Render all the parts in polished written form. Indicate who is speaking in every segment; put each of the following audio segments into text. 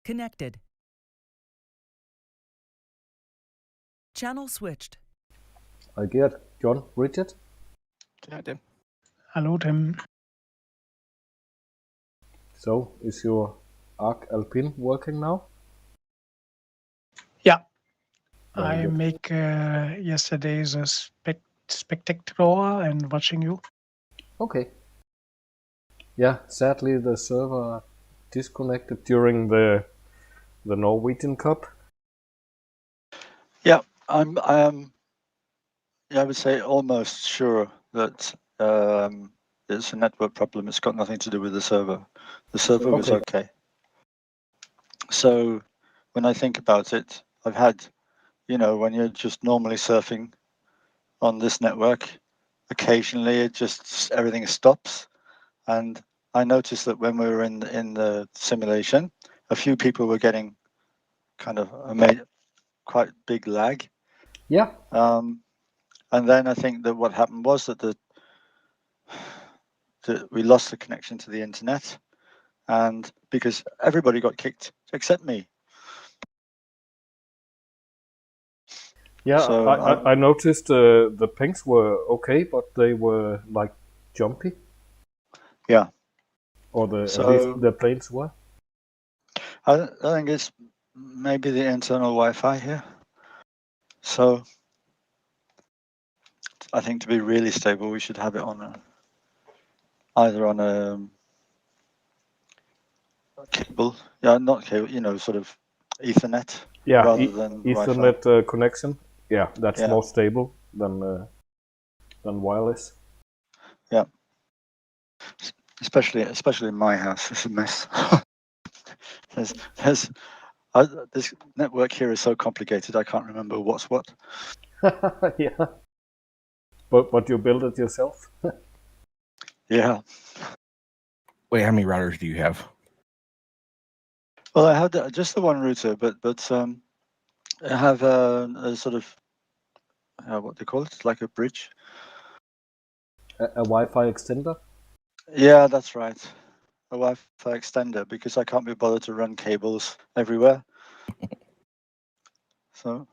Speaker 1: Connected. Channel switched.
Speaker 2: I get John, Richard.
Speaker 3: Yeah, Tim.
Speaker 4: Hello, Tim.
Speaker 2: So, is your Arc Alpin working now?
Speaker 4: Yeah,
Speaker 2: Very
Speaker 4: I
Speaker 2: good.
Speaker 4: make yesterday's spectacular and watching you.
Speaker 2: Okay. Yeah, sadly the server disconnected during the Norwegian Cup.
Speaker 5: Yeah, I would say almost sure that it's a network problem. It's got nothing to do with the server. The server was okay. So when I think about it, I've had, when you're just normally surfing on this network, occasionally everything stops. And I noticed that when we were in the simulation, a few people were getting kind of quite big lag.
Speaker 2: Yeah.
Speaker 5: And then I think that what happened was that we lost the connection to the internet, and because everybody got kicked except me.
Speaker 2: Yeah,
Speaker 5: So
Speaker 2: I noticed the pings were okay, but they were like jumpy.
Speaker 5: Yeah.
Speaker 2: Or at least the planes were.
Speaker 5: I think it's maybe the internal Wi-Fi here. So I think to be really stable, we should have it on either on a cable, not cable, sort of Ethernet, rather than
Speaker 2: Ethernet
Speaker 5: Wi-Fi.
Speaker 2: connection. Yeah, that's more stable than wireless.
Speaker 5: Yeah, especially in my house, it's a mess. This network here is so complicated. I can't remember what's what.
Speaker 2: Yeah, but you build it yourself.
Speaker 5: Yeah.
Speaker 3: Wait, how many routers do you have?
Speaker 5: Well, I have just the one router, but I have a sort of what they call it, like a bridge.
Speaker 2: A Wi-Fi extender.
Speaker 5: Yeah, that's right. A Wi-Fi extender, because I can't be bothered to run cables everywhere. So.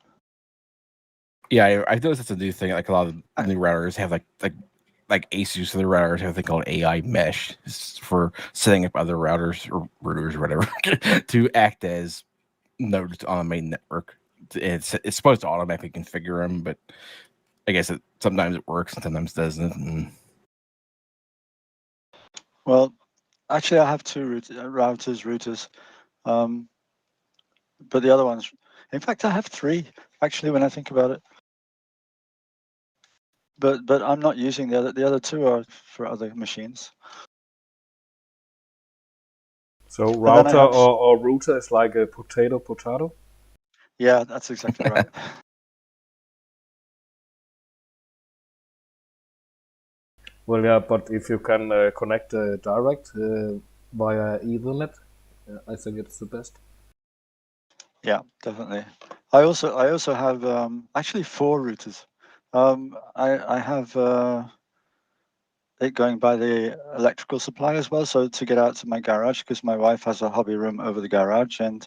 Speaker 3: Yeah, I've noticed it's a new thing. Like a lot of new routers have like Asus, so their routers have a thing called AI mesh for setting up other routers or routers or whatever to act as nodes on the main network. It's supposed to automatically configure them, but I guess sometimes it works and sometimes doesn't.
Speaker 5: Well, actually, I have two routers, but the other ones, in fact, I have three actually when I think about it. But I'm not using the other two are for other machines.
Speaker 2: So router or router is like a potato.
Speaker 5: Yeah, that's exactly right.
Speaker 2: Well, yeah, but if you can connect direct via Ethernet, I think it's the best.
Speaker 5: Yeah, definitely. I also have actually 4 routers. I have it going by the electrical supply as well, so to get out to my garage, because my wife has a hobby room over the garage, and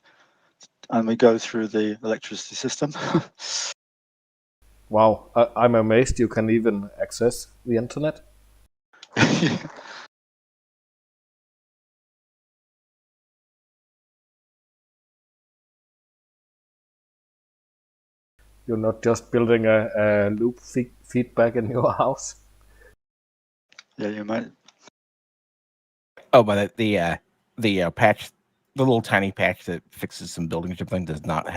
Speaker 5: we go through the electricity system.
Speaker 2: Wow, I'm amazed you can even access the internet. You're not just building a loop feedback in your house.
Speaker 5: Yeah, you might.
Speaker 3: Oh, but the patch, the little tiny patch that fixes some building or something, does not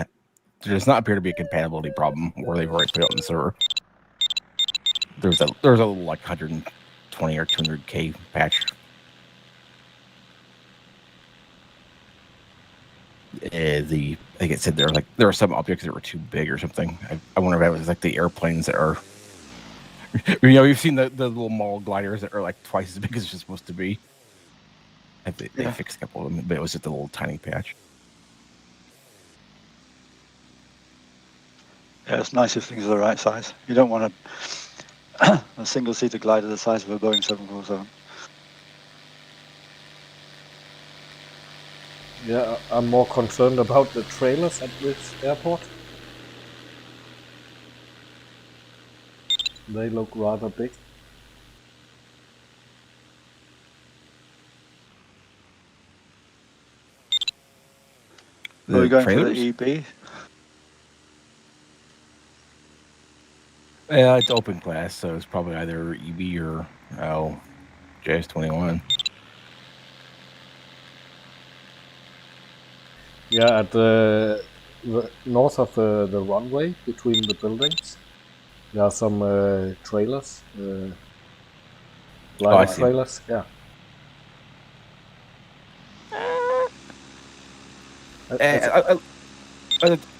Speaker 3: appear to be a compatibility problem where they've already put it on the server. There's a little like 120 or 200K patch. I think it said there were some objects that were too big or something. I wonder if that was like the airplanes that are, you've seen the little mall gliders that are like twice as big as it's supposed to be. They fixed a couple of them, but it was just a little tiny patch.
Speaker 5: Yeah, it's nice if things are the right size. You don't want a single-seater glider the size of a Boeing 747.
Speaker 2: Yeah, I'm more concerned about the trailers at this airport. They look rather big.
Speaker 5: Are we going
Speaker 3: trailers?
Speaker 5: for the EB?
Speaker 3: Yeah, it's open class, so it's probably either EB or JS21.
Speaker 2: Yeah, at the north of the runway between the buildings, there are some trailers,
Speaker 3: I
Speaker 2: glider
Speaker 3: see.
Speaker 2: trailers. Yeah.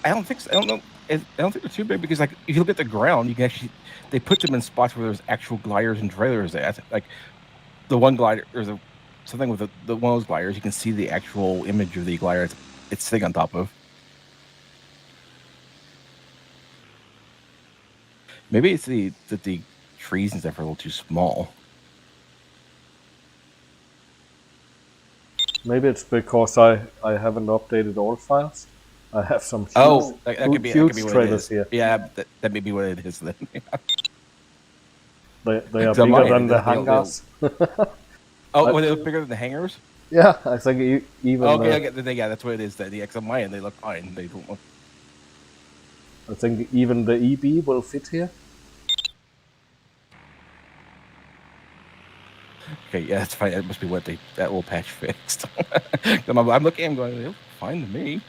Speaker 3: I don't think so. I don't know. I don't think they're too big because, like, if you look at the ground, you can actually they put them in spots where there's actual gliders and trailers. At like the one glider, there's something with the one of those gliders. You can see the actual image of the glider it's sitting on top of. Maybe it's that the trees and stuff are a little too small.
Speaker 2: Maybe it's because I haven't updated all files. I have some huge,
Speaker 3: That could be
Speaker 2: huge
Speaker 3: what
Speaker 2: trailers
Speaker 3: it is.
Speaker 2: here.
Speaker 3: Yeah, that may be what it is then.
Speaker 2: They are
Speaker 3: So
Speaker 2: bigger
Speaker 3: mine,
Speaker 2: than the
Speaker 3: they'll-
Speaker 2: hangars.
Speaker 3: Oh, they look bigger than the hangars?
Speaker 2: Yeah, I think even.
Speaker 3: Okay, yeah, that's what it is. Then the X on mine, they look fine. They don't look.
Speaker 2: I think even the EB will fit here.
Speaker 3: Okay, yeah, that's fine. That must be what that little patch fixed. I'm looking, I'm going, they look fine to me.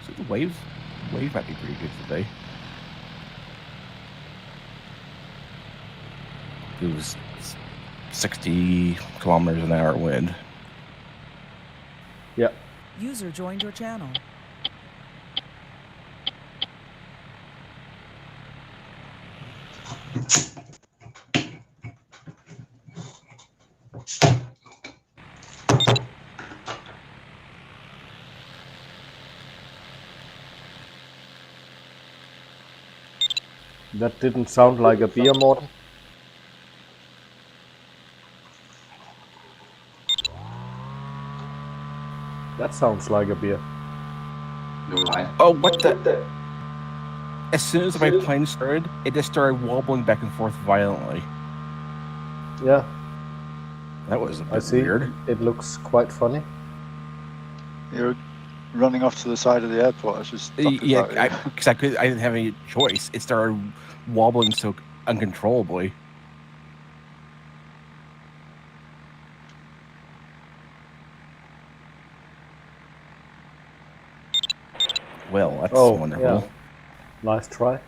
Speaker 3: So the wave might be pretty good today. It was 60 kilometers an hour wind.
Speaker 2: Yeah.
Speaker 1: User joined your channel.
Speaker 2: That didn't sound like a beer, Morten. That sounds like a beer.
Speaker 3: Oh, what the? As soon as my plane started, it just started wobbling back and forth violently.
Speaker 2: Yeah,
Speaker 3: That was a
Speaker 2: I
Speaker 3: bit
Speaker 2: see.
Speaker 3: weird.
Speaker 2: It looks quite funny.
Speaker 5: You're running off to the side of the airport. I was just talking
Speaker 3: Yeah,
Speaker 5: about you.
Speaker 3: because I didn't have any choice. It started wobbling so uncontrollably. Well, that's wonderful.
Speaker 2: Yeah. Nice try.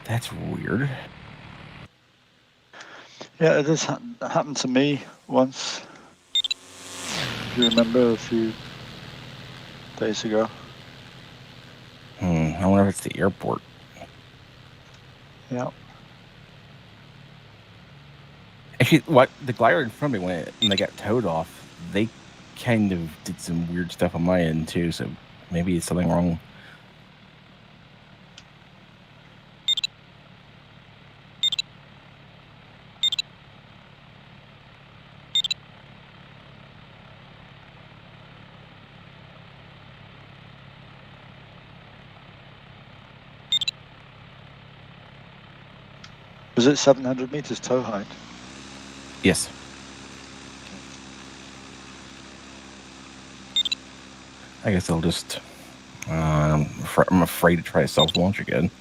Speaker 3: That's weird.
Speaker 5: Yeah, this happened to me once. If you remember, a few days ago.
Speaker 3: I wonder if it's the airport.
Speaker 5: Yeah.
Speaker 3: Actually, what the glider in front of me when they got towed off, they kind of did some weird stuff on my end too. So maybe it's something wrong.
Speaker 5: Was it 700 meters tow height?
Speaker 3: Yes. I guess I'll just. I'm afraid to try self launch again.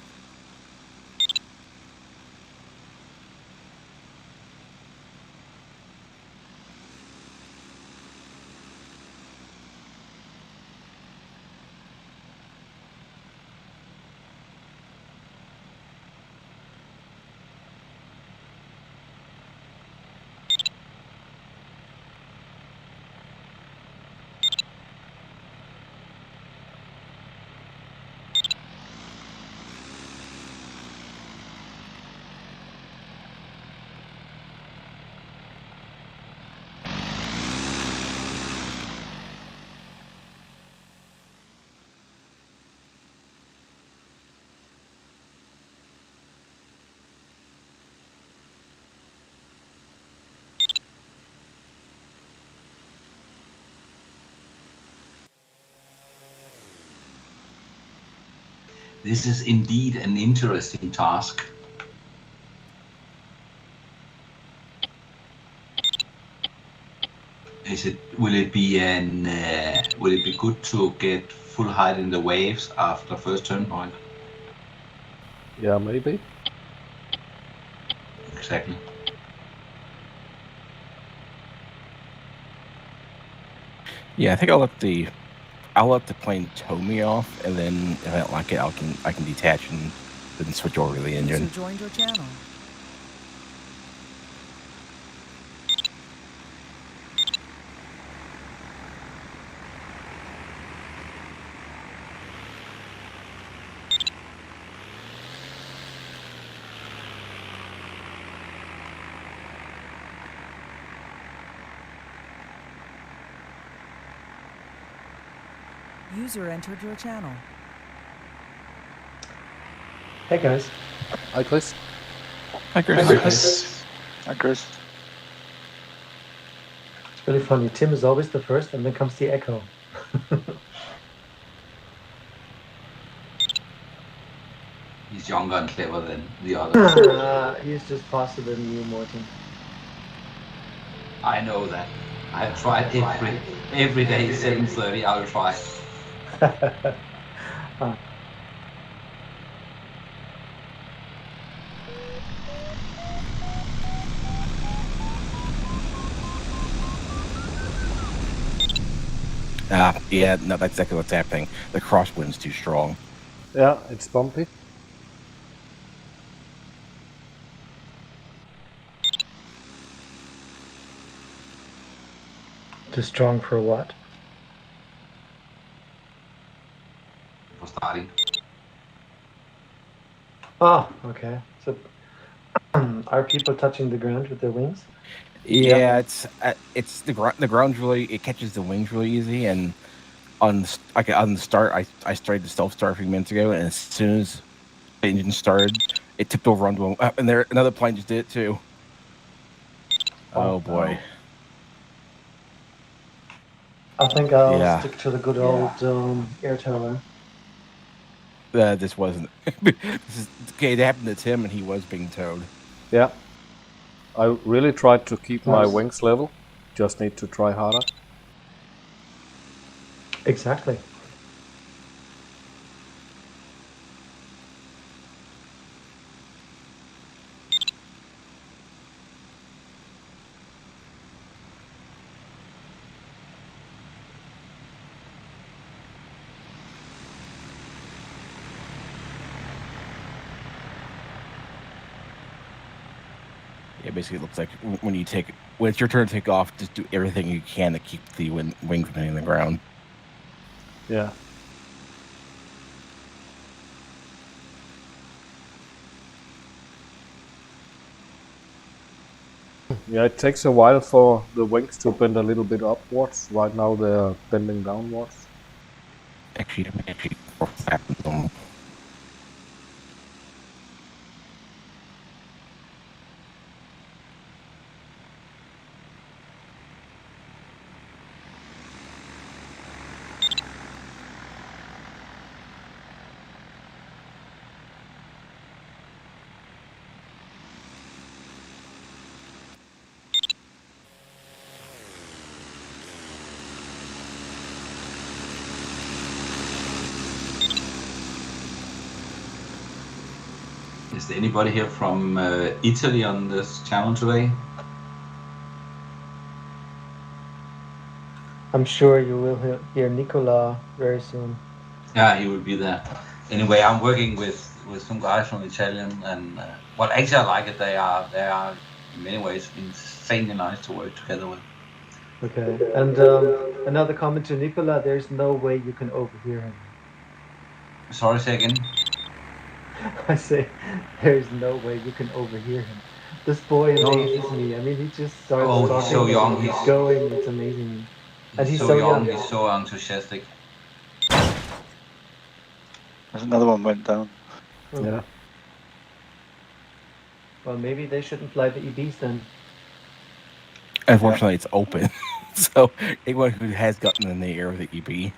Speaker 6: This is indeed an interesting task. Will it be good to get full height in the waves after first turn point?
Speaker 2: Yeah, maybe.
Speaker 6: Exactly.
Speaker 3: Yeah, I think I'll let the plane tow me off, and then if I don't like it, I can detach and then switch over to the
Speaker 1: User
Speaker 3: engine.
Speaker 1: joined your channel. User entered your channel.
Speaker 7: Hey guys.
Speaker 2: Hi, Chris.
Speaker 3: Hi, Chris.
Speaker 7: Hi, Chris.
Speaker 5: Hi, Chris.
Speaker 7: It's really funny. Tim is always the first, and then comes the echo.
Speaker 6: He's younger and clever than the others.
Speaker 7: He's just faster than you, Morten.
Speaker 6: I know that. I've tried every day, 7:30. I'll try.
Speaker 3: Yeah, no, that's exactly what's happening. The crosswind's too strong.
Speaker 2: Yeah, it's bumpy.
Speaker 7: Too strong for what?
Speaker 6: For starting.
Speaker 7: Oh, okay. So, are people touching the ground with their wings?
Speaker 3: Yeah, it's the ground's really, it catches the wings really easy, and on the start, I started the self start a few minutes ago, and as soon as the engine started, it tipped over onto and there another plane just did it too. Oh boy.
Speaker 7: I think I'll
Speaker 3: Yeah.
Speaker 7: stick to the good old air tower.
Speaker 3: This wasn't. Okay, it happened to Tim, and he was being towed.
Speaker 2: Yeah. I really tried to keep my
Speaker 7: Nice.
Speaker 2: wings level. Just need to try harder.
Speaker 7: Exactly.
Speaker 3: Yeah, basically, it looks like when it's your turn to take off, just do everything you can to keep the wings from hitting the ground.
Speaker 2: Yeah. Yeah, it takes a while for the wings to bend a little bit upwards. Right now they're bending downwards.
Speaker 3: Actually, what happens on.
Speaker 6: Is there anybody here from Italy on this channel today?
Speaker 7: I'm sure you will hear Nicola very soon.
Speaker 6: Yeah, he will be there. Anyway, I'm working with some guys from Italian, and well, actually, I like it. They are in many ways insanely nice to work together with.
Speaker 7: Okay. And another comment to Nicola: there's no way you can overhear him.
Speaker 6: Sorry, say again.
Speaker 7: I say, there's no way you can overhear him. This boy amazes me. I mean, he just starts talking.
Speaker 6: He's so young.
Speaker 7: He's going. It's amazing. And
Speaker 6: He's so young. He's so enthusiastic.
Speaker 5: There's another one went down.
Speaker 2: Yeah.
Speaker 7: Well, maybe they shouldn't fly the EBs then.
Speaker 3: Unfortunately, it's open, so anyone who has gotten in the air with the EB.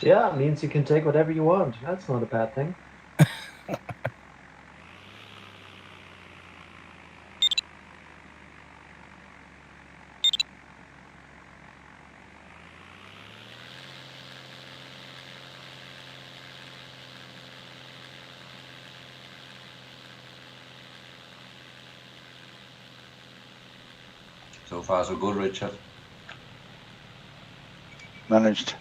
Speaker 7: Yeah, it means you can take whatever you want. That's not a bad thing.
Speaker 6: So far, so good, Richard.
Speaker 5: Managed.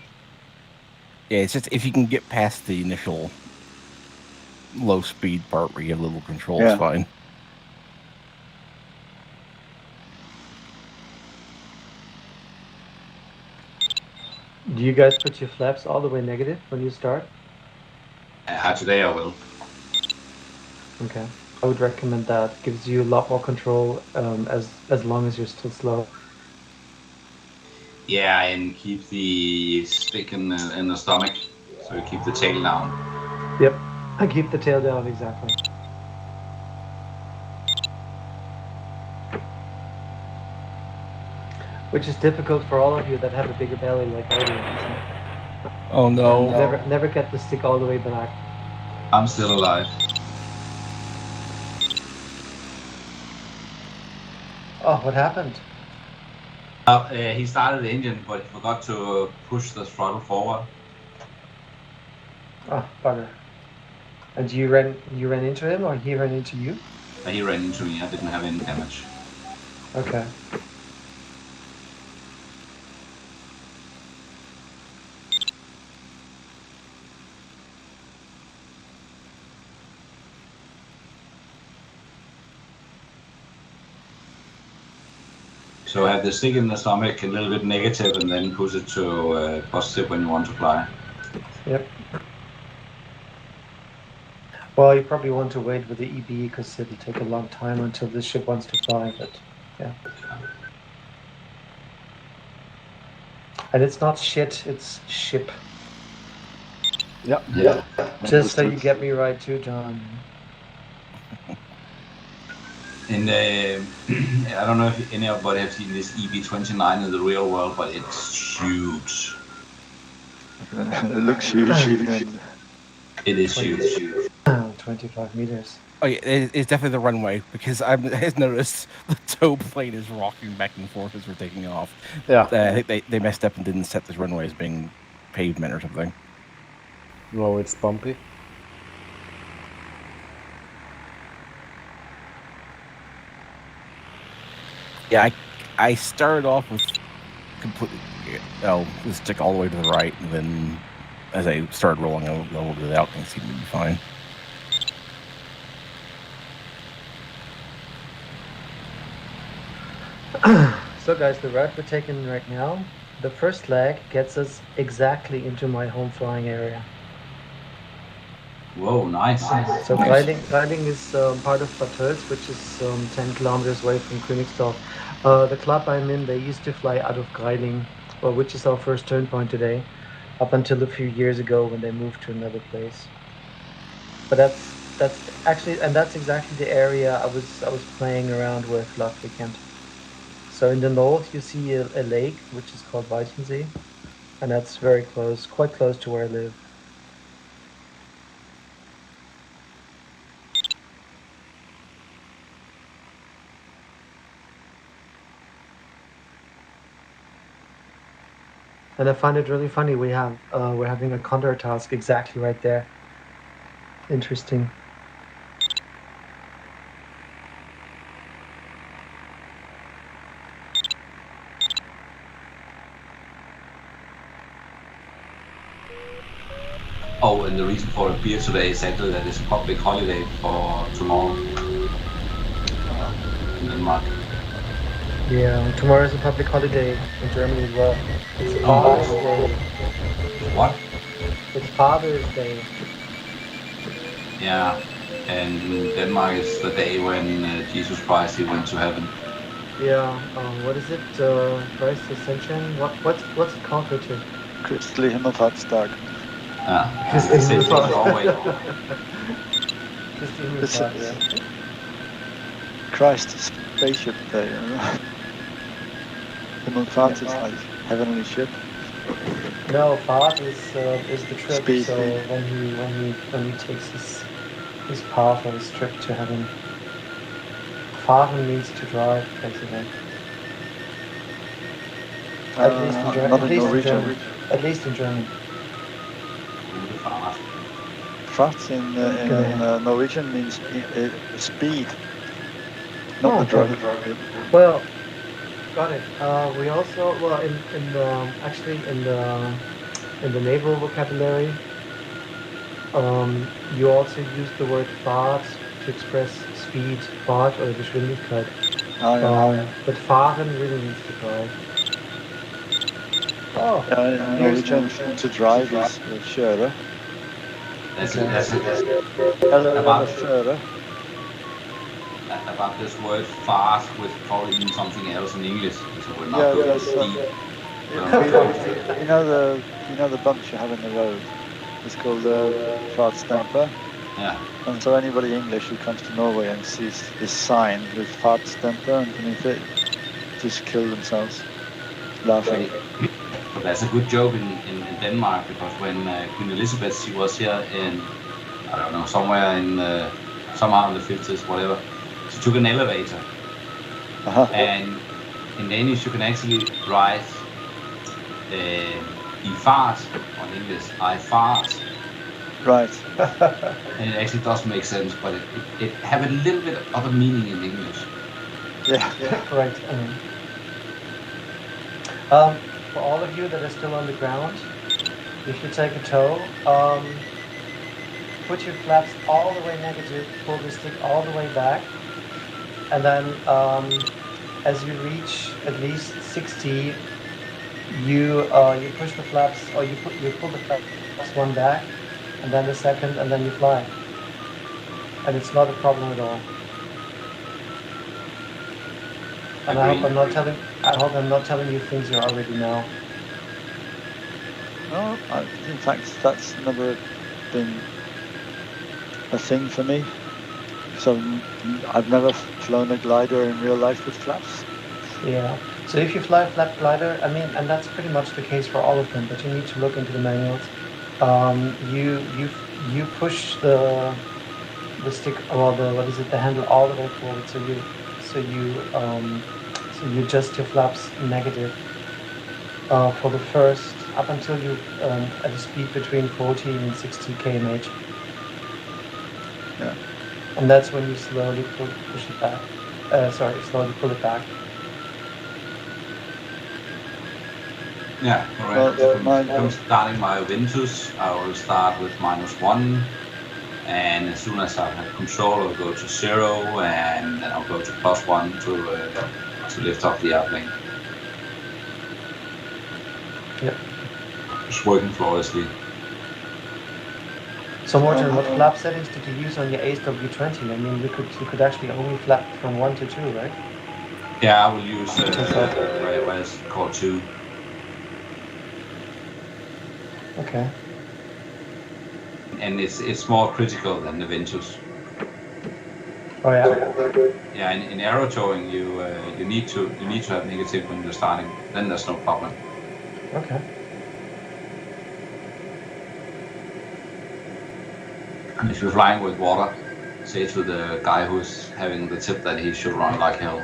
Speaker 3: Yeah, it's just if you can get past the initial low speed part where you have little control,
Speaker 5: Yeah.
Speaker 3: it's fine.
Speaker 7: Do you guys put your flaps all the way negative when you start?
Speaker 6: Today I will.
Speaker 7: Okay. I would recommend that. Gives you a lot more control as long as you're still slow.
Speaker 6: Yeah, and keep the stick in the stomach, so you keep the tail down.
Speaker 7: Yep. I keep the tail down, exactly. Which is difficult for all of you that have a bigger belly like I do. Isn't it?
Speaker 3: Oh no!
Speaker 7: Never get the stick all the way back.
Speaker 6: I'm still alive.
Speaker 7: Oh, what happened?
Speaker 6: He started the engine, but he forgot to push the throttle forward.
Speaker 7: Oh, bugger. And you ran into him, or he ran into you?
Speaker 6: He ran into me. I didn't have any damage.
Speaker 7: Okay.
Speaker 6: So have the stick in the stomach a little bit negative, and then push it to positive when you want to fly.
Speaker 7: Yep. Well, you probably want to wait with the EB because it'll take a long time until the ship wants to fly, but yeah. And it's not shit, it's ship.
Speaker 2: Yeah.
Speaker 5: Yeah.
Speaker 7: Just so you get me right too, John.
Speaker 6: And I don't know if anybody have seen this EB29 in the real world, but it's huge.
Speaker 5: It looks huge. Even
Speaker 6: It is huge.
Speaker 7: 25 meters.
Speaker 3: Oh yeah, it's definitely the runway because I've noticed the tow plane is rocking back and forth as we're taking off.
Speaker 2: Yeah.
Speaker 3: I think they messed up and didn't set this runway as being pavement or something.
Speaker 2: No, it's bumpy.
Speaker 3: Yeah, I started off with completely the stick all the way to the right, and then as I started rolling over the out, it seemed to be fine.
Speaker 7: So guys, the route we're taking right now, the first leg gets us exactly into my home flying area.
Speaker 6: Whoa, nice.
Speaker 7: So gliding is part of Bad Tölz, which is 10 kilometers away from Königsdorf. The club I'm in, they used to fly out of Greiling, which is our first turn point today, up until a few years ago when they moved to another place. But that's actually, and that's exactly the area I was playing around with last weekend. So in the north you see a lake which is called Weichensee, and that's very close, quite close to where I live. And I find it really funny. We're having a Condor task exactly right there. Interesting.
Speaker 6: Oh, and the reason for the beer today is actually that it's a public holiday for tomorrow in Denmark.
Speaker 7: Yeah, tomorrow is a public holiday in Germany as well. It's Father's Day.
Speaker 6: What?
Speaker 7: It's Father's Day.
Speaker 6: Yeah, and in Denmark is the day when Jesus Christ he went to heaven.
Speaker 7: Yeah. What is it? Christ's Ascension. What's it called, Richard?
Speaker 5: Christelig Himmelfahrtstag.
Speaker 6: Yeah,
Speaker 7: Christi
Speaker 6: it's in Norway.
Speaker 7: Christi
Speaker 5: This
Speaker 7: Himmelfahrt,
Speaker 5: is
Speaker 7: yeah.
Speaker 5: Christ's spaceship day. Himmelfahrt is like heavenly ship.
Speaker 7: No, Fahrt is the trip.
Speaker 5: Speed.
Speaker 7: So when he takes his path or his trip to heaven, Fahren means to drive, basically. At least in German.
Speaker 5: Not in Norwegian.
Speaker 7: At least in German.
Speaker 5: Fart in Norwegian means speed, not
Speaker 7: Oh,
Speaker 5: the drug.
Speaker 7: Well, got it. We also in the naval vocabulary, you also use the word Fahrt to express speed, Fahrt or Geschwindigkeit. But Fahren really means to drive. Oh,
Speaker 5: In Norwegian, to drive is kjøre.
Speaker 6: That's
Speaker 5: Eller kjøre.
Speaker 6: about this word fast, which probably means something else in English. So we're not
Speaker 5: Yeah,
Speaker 6: going
Speaker 5: there's,
Speaker 6: deep.
Speaker 5: You know the bumps you have in the road. It's called fartsdemper.
Speaker 6: Yeah.
Speaker 5: And so anybody English who comes to Norway and sees this sign with fartsdemper underneath it, just kill themselves laughing.
Speaker 6: But that's a good joke in Denmark, because when Queen Elizabeth, she was here in, I don't know, somewhere in, somehow in the 50s, whatever, she took an elevator. And in Danish, you can actually write I fart, or in English, I fart.
Speaker 5: Right.
Speaker 6: And it actually does make sense, but it have a little bit of a meaning in English.
Speaker 5: Yeah.
Speaker 7: right. For all of you that are still on the ground, if you take a toe, put your flaps all the way negative, pull the stick all the way back, and then as you reach at least 60, you push the flaps, or you pull the flaps one back, and then the second, and then you fly. And it's not a problem at all. And I hope I'm not telling you things you already know.
Speaker 5: No, in fact, that's never been a thing for me. So I've never flown a glider in real life with flaps.
Speaker 7: Yeah. So if you fly a flap glider, and that's pretty much the case for all of them, but you need to look into the manuals. You push the stick, or the handle all the way forward, so you adjust your flaps negative for the first, up until you at a speed between 40 and 60 km/h.
Speaker 5: Yeah.
Speaker 7: And that's when you slowly push it back. Slowly pull it back.
Speaker 6: Yeah, correct. If I'm starting my Ventus, I will start with -1, and as soon as I have control, I'll go to 0, and then I'll go to +1 to lift off the airplane.
Speaker 7: Yep.
Speaker 6: It's working flawlessly.
Speaker 7: So Morten, what flap settings did you use on your Ace W20? I mean, you could actually only flap from 1 to 2, right?
Speaker 6: Yeah, I will use what is called 2.
Speaker 7: Okay.
Speaker 6: And it's more critical than the Ventus.
Speaker 7: Oh yeah.
Speaker 6: Yeah, in aero towing, you need to have negative when you're starting. Then there's no problem.
Speaker 7: Okay.
Speaker 6: And if you're flying with water, say to the guy who's having the tip that he should run like hell.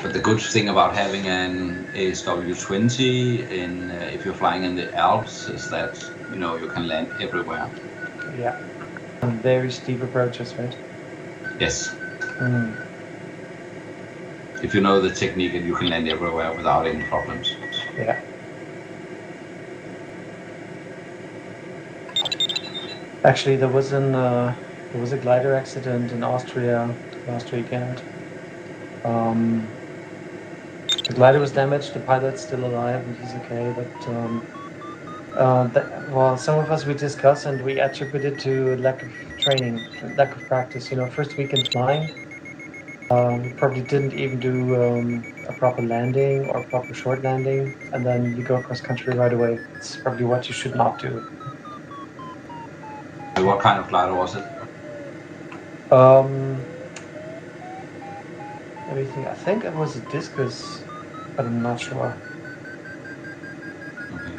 Speaker 6: But the good thing about having an ASW20 if you're flying in the Alps is that you can land everywhere.
Speaker 7: Yeah. And very steep approaches, right?
Speaker 6: Yes.
Speaker 7: Mm.
Speaker 6: If you know the technique, and you can land everywhere without any problems.
Speaker 7: Yeah. Actually, there was a glider accident in Austria last weekend. The glider was damaged. The pilot's still alive and he's okay. But well, some of us we discuss and we attribute it to lack of training, lack of practice. First weekend flying, you probably didn't even do a proper landing or a proper short landing, and then you go cross country right away. It's probably what you should not do.
Speaker 6: What kind of glider was it?
Speaker 7: Let me think. I think it was a discus, but I'm not sure.
Speaker 6: Okay.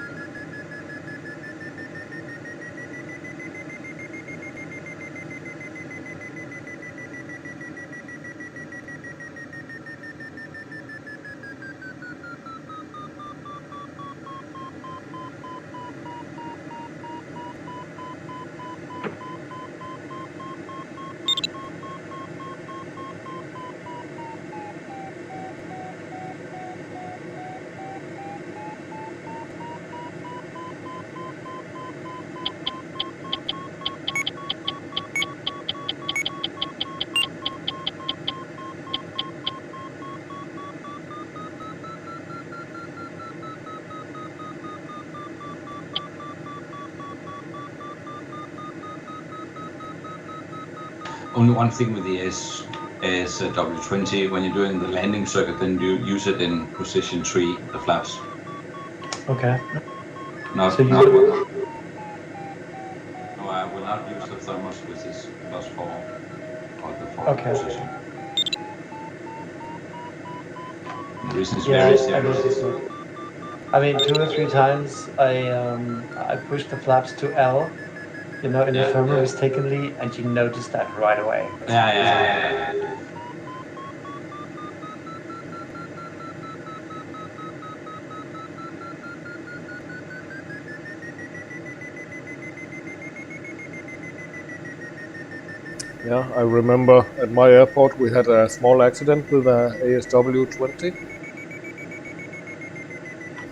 Speaker 6: Only one thing with the SW20, when you're doing the landing circuit, then you use it in position 3, the flaps.
Speaker 7: Okay.
Speaker 6: No,
Speaker 7: So you-
Speaker 6: no, I will not use the thermos, which is +4 or the 4
Speaker 7: Okay.
Speaker 6: position. The reason is
Speaker 7: Yeah,
Speaker 6: very
Speaker 7: I
Speaker 6: serious.
Speaker 7: noticed it. I mean, 2 or 3 times I pushed the flaps to L, in the
Speaker 6: Yeah,
Speaker 7: thermal
Speaker 6: yeah.
Speaker 7: mistakenly, and you noticed that right away.
Speaker 6: Yeah.
Speaker 2: Yeah, I remember at my airport we had a small accident with a ASW20.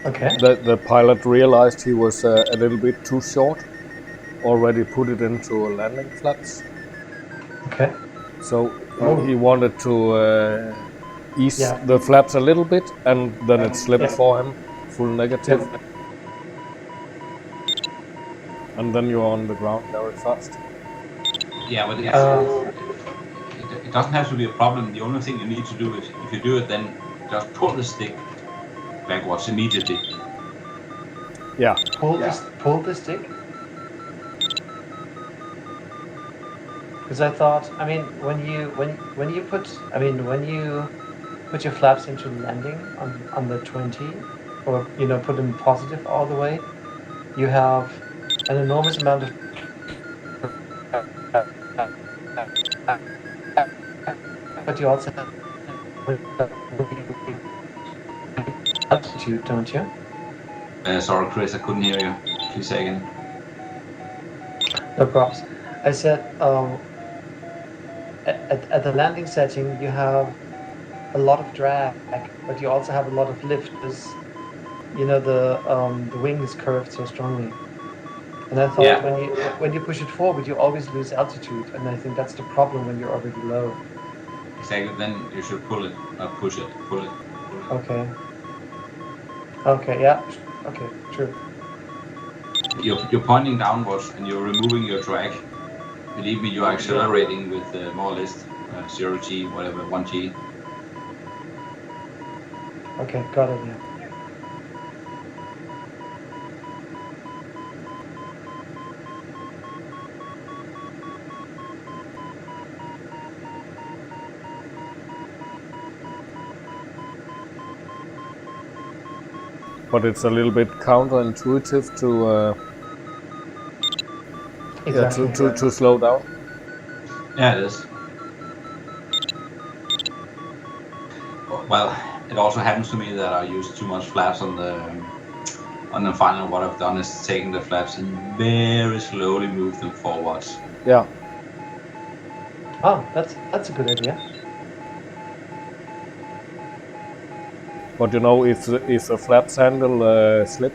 Speaker 7: Okay.
Speaker 2: The pilot realized he was a little bit too short, already put it into landing flaps.
Speaker 7: Okay.
Speaker 2: So
Speaker 7: Oh.
Speaker 2: he wanted to ease
Speaker 7: Yeah.
Speaker 2: the flaps a little bit, and then it slipped
Speaker 7: Yeah.
Speaker 2: for him, full negative.
Speaker 7: Yeah.
Speaker 2: And then you're on the ground very fast.
Speaker 6: Yeah, but it doesn't have to be a problem. The only thing you need to do is, if you do it, then just pull the stick backwards immediately.
Speaker 2: Yeah,
Speaker 7: Pull the stick. Because I thought, I mean, when you put your flaps into landing on the 20, or put them positive all the way, you have an enormous amount of but you also have altitude, don't you?
Speaker 6: Sorry, Chris, I couldn't hear you. Please say again.
Speaker 7: No props. I said at the landing setting you have a lot of drag, but you also have a lot of lift because the wing is curved so strongly. And I thought when you push it forward, you always lose altitude, and I think that's the problem when you're already low.
Speaker 6: Exactly. Then you should pull it, not push it. Pull it.
Speaker 7: Okay. Okay. Yeah. Okay. True.
Speaker 6: You're pointing downwards and you're removing your drag. Believe me, you're accelerating with more or less 0G, whatever, 1G.
Speaker 7: Okay. Got it. Yeah.
Speaker 2: but it's a little bit counterintuitive to
Speaker 7: Exactly.
Speaker 2: to slow down.
Speaker 6: Yeah, it is. Well, it also happens to me that I use too much flaps on the final. What I've done is taking the flaps and very slowly move them forwards.
Speaker 2: Yeah,
Speaker 7: Oh, that's a good idea.
Speaker 2: but if the flaps handle slip,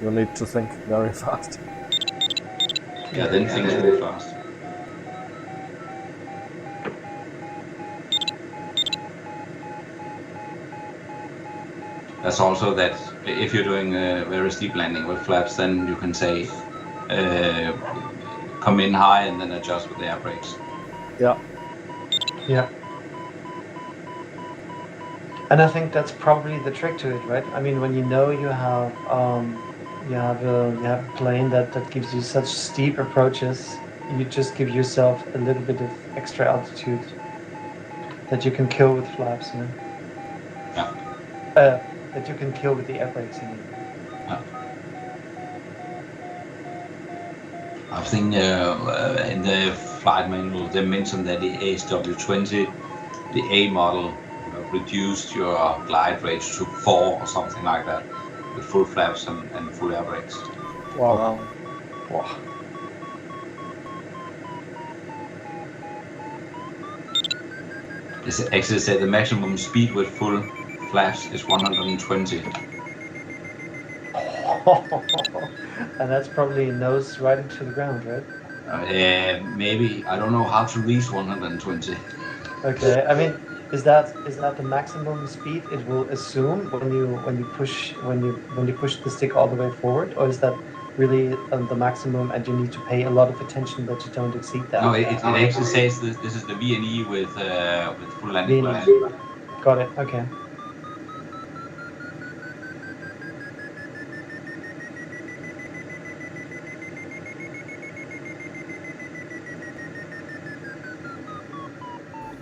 Speaker 2: you need to think very fast.
Speaker 6: Yeah, then things move fast. That's also that if you're doing a very steep landing with flaps, then you can say come in high and then adjust with the air brakes.
Speaker 2: Yeah.
Speaker 7: Yeah. And I think that's probably the trick to it, right? I mean, when you know you have a plane that gives you such steep approaches, you just give yourself a little bit of extra altitude that you can kill with flaps, you know?
Speaker 6: Yeah.
Speaker 7: That you can kill with the air brakes, you know?
Speaker 6: Yeah. I think in the flight manual they mentioned that the ASW20, the A model, reduced your glide range to 4 or something like that, with full flaps and full air brakes.
Speaker 2: Wow.
Speaker 7: Wow.
Speaker 6: It actually said the maximum speed with full flaps is 120.
Speaker 7: And that's probably nose right into the ground, right?
Speaker 6: Maybe I don't know how to reach 120.
Speaker 7: Okay. I mean, is that the maximum speed it will assume when you push the stick all the way forward, or is that really the maximum and you need to pay a lot of attention that you don't exceed that?
Speaker 6: No, it actually says this is the VNE with full landing
Speaker 7: VNE.
Speaker 6: clearance.
Speaker 7: Got it. Okay.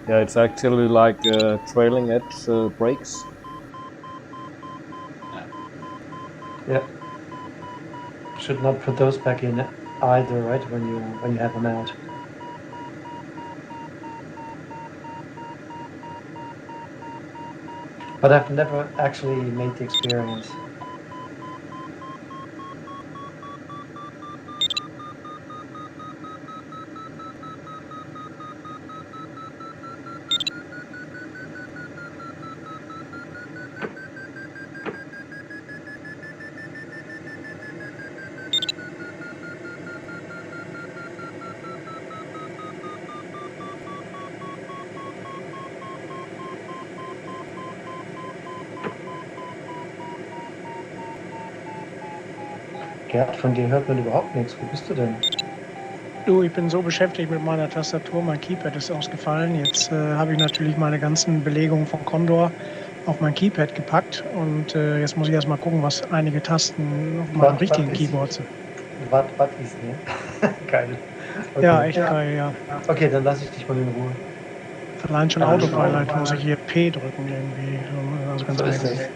Speaker 2: Yeah, it's actually like trailing edge brakes.
Speaker 7: Yeah. Should not put those back in either, right? When you have them out. But I've never actually made the experience. Gerd, von dir hört man überhaupt nichts. Wo bist du denn?
Speaker 4: Du, ich bin so beschäftigt mit meiner Tastatur, mein Keypad ist ausgefallen. Jetzt habe ich natürlich meine ganzen Belegungen von Condor auf mein Keypad gepackt und jetzt muss ich erstmal gucken, was einige Tasten auf meinem richtigen Keyboard sind.
Speaker 7: Was ist denn? Geil. Okay.
Speaker 4: Ja, echt geil, ja.
Speaker 7: Okay, dann lasse ich dich mal in Ruhe.
Speaker 4: Allein schon Autopilot muss ich hier P drücken irgendwie. Also ganz
Speaker 7: So ist
Speaker 4: merkwürdig.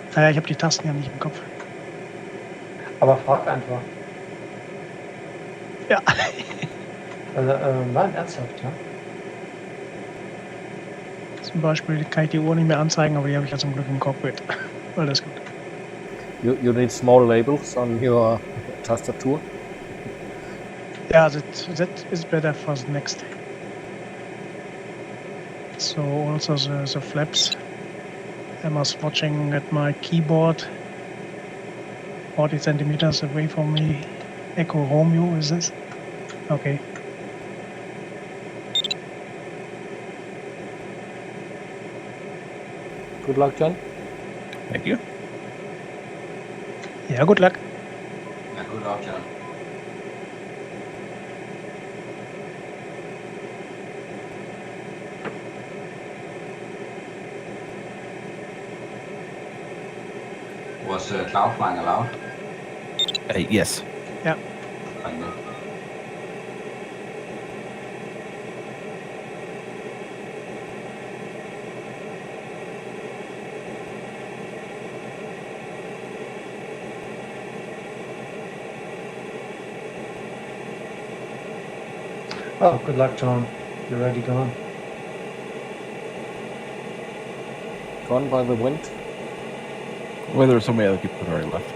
Speaker 7: es.
Speaker 4: Naja, ich habe die Tasten ja nicht im Kopf.
Speaker 7: Aber frag einfach.
Speaker 4: Ja.
Speaker 7: Also, nein, ernsthaft, ja?
Speaker 4: Zum Beispiel kann ich die Uhr nicht mehr anzeigen, aber die habe ich ja zum Glück im Cockpit. Alles gut.
Speaker 2: You need small labels on your tastatur.
Speaker 4: Yeah, that is better for the next. So also the flaps. I was watching at my keyboard 40 centimeters away from me. Echo Romeo, is this? Okay.
Speaker 2: Good luck, John.
Speaker 3: Thank you.
Speaker 4: Yeah, good luck.
Speaker 6: Yeah, good luck, John. Was cloud flying allowed?
Speaker 3: Yes.
Speaker 4: Yeah.
Speaker 6: Thank you.
Speaker 7: Oh, good luck, John. You're already gone.
Speaker 2: Gone by the wind.
Speaker 3: Well, there were so many other people that already left.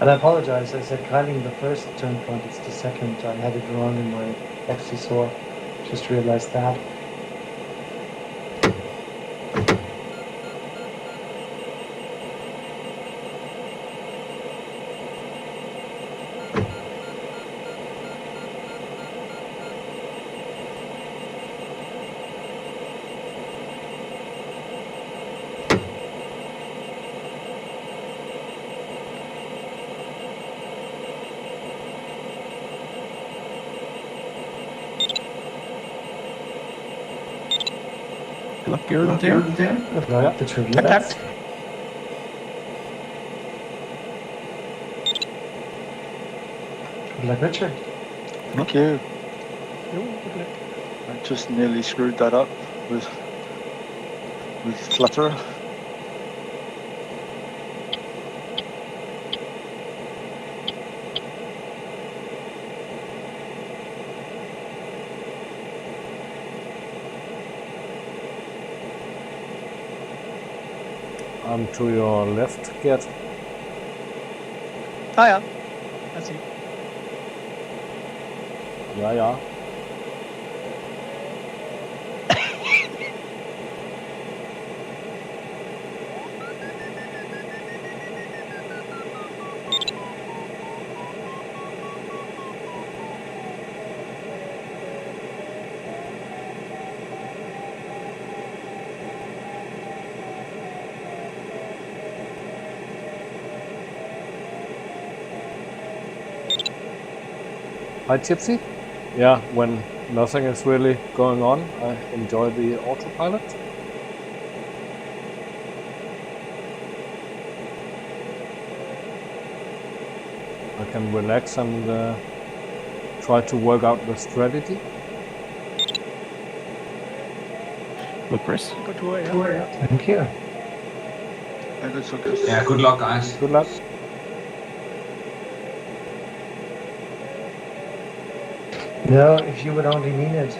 Speaker 7: And I apologize, I said Kreiling the first turn point, it's the second. I had it wrong in my XC Just realized that.
Speaker 3: Luck Garrett there.
Speaker 7: Good luck, the Turbulence.
Speaker 4: Kontakt.
Speaker 7: Good luck, Richard.
Speaker 5: Thank you.
Speaker 4: Jo, good luck.
Speaker 5: I just nearly screwed that up with Flutter.
Speaker 2: I'm to your left, Gert.
Speaker 4: Ah ja. I see.
Speaker 2: Ja, ja. Hi, Gypsy. Yeah, when nothing is really going on, I enjoy the autopilot. I can relax and try to work out the strategy.
Speaker 3: Look, Chris.
Speaker 4: Good tour, ja.
Speaker 7: Thank you.
Speaker 5: And it's okay.
Speaker 6: Yeah, good luck, guys.
Speaker 2: Good luck.
Speaker 7: No, if you would only mean it.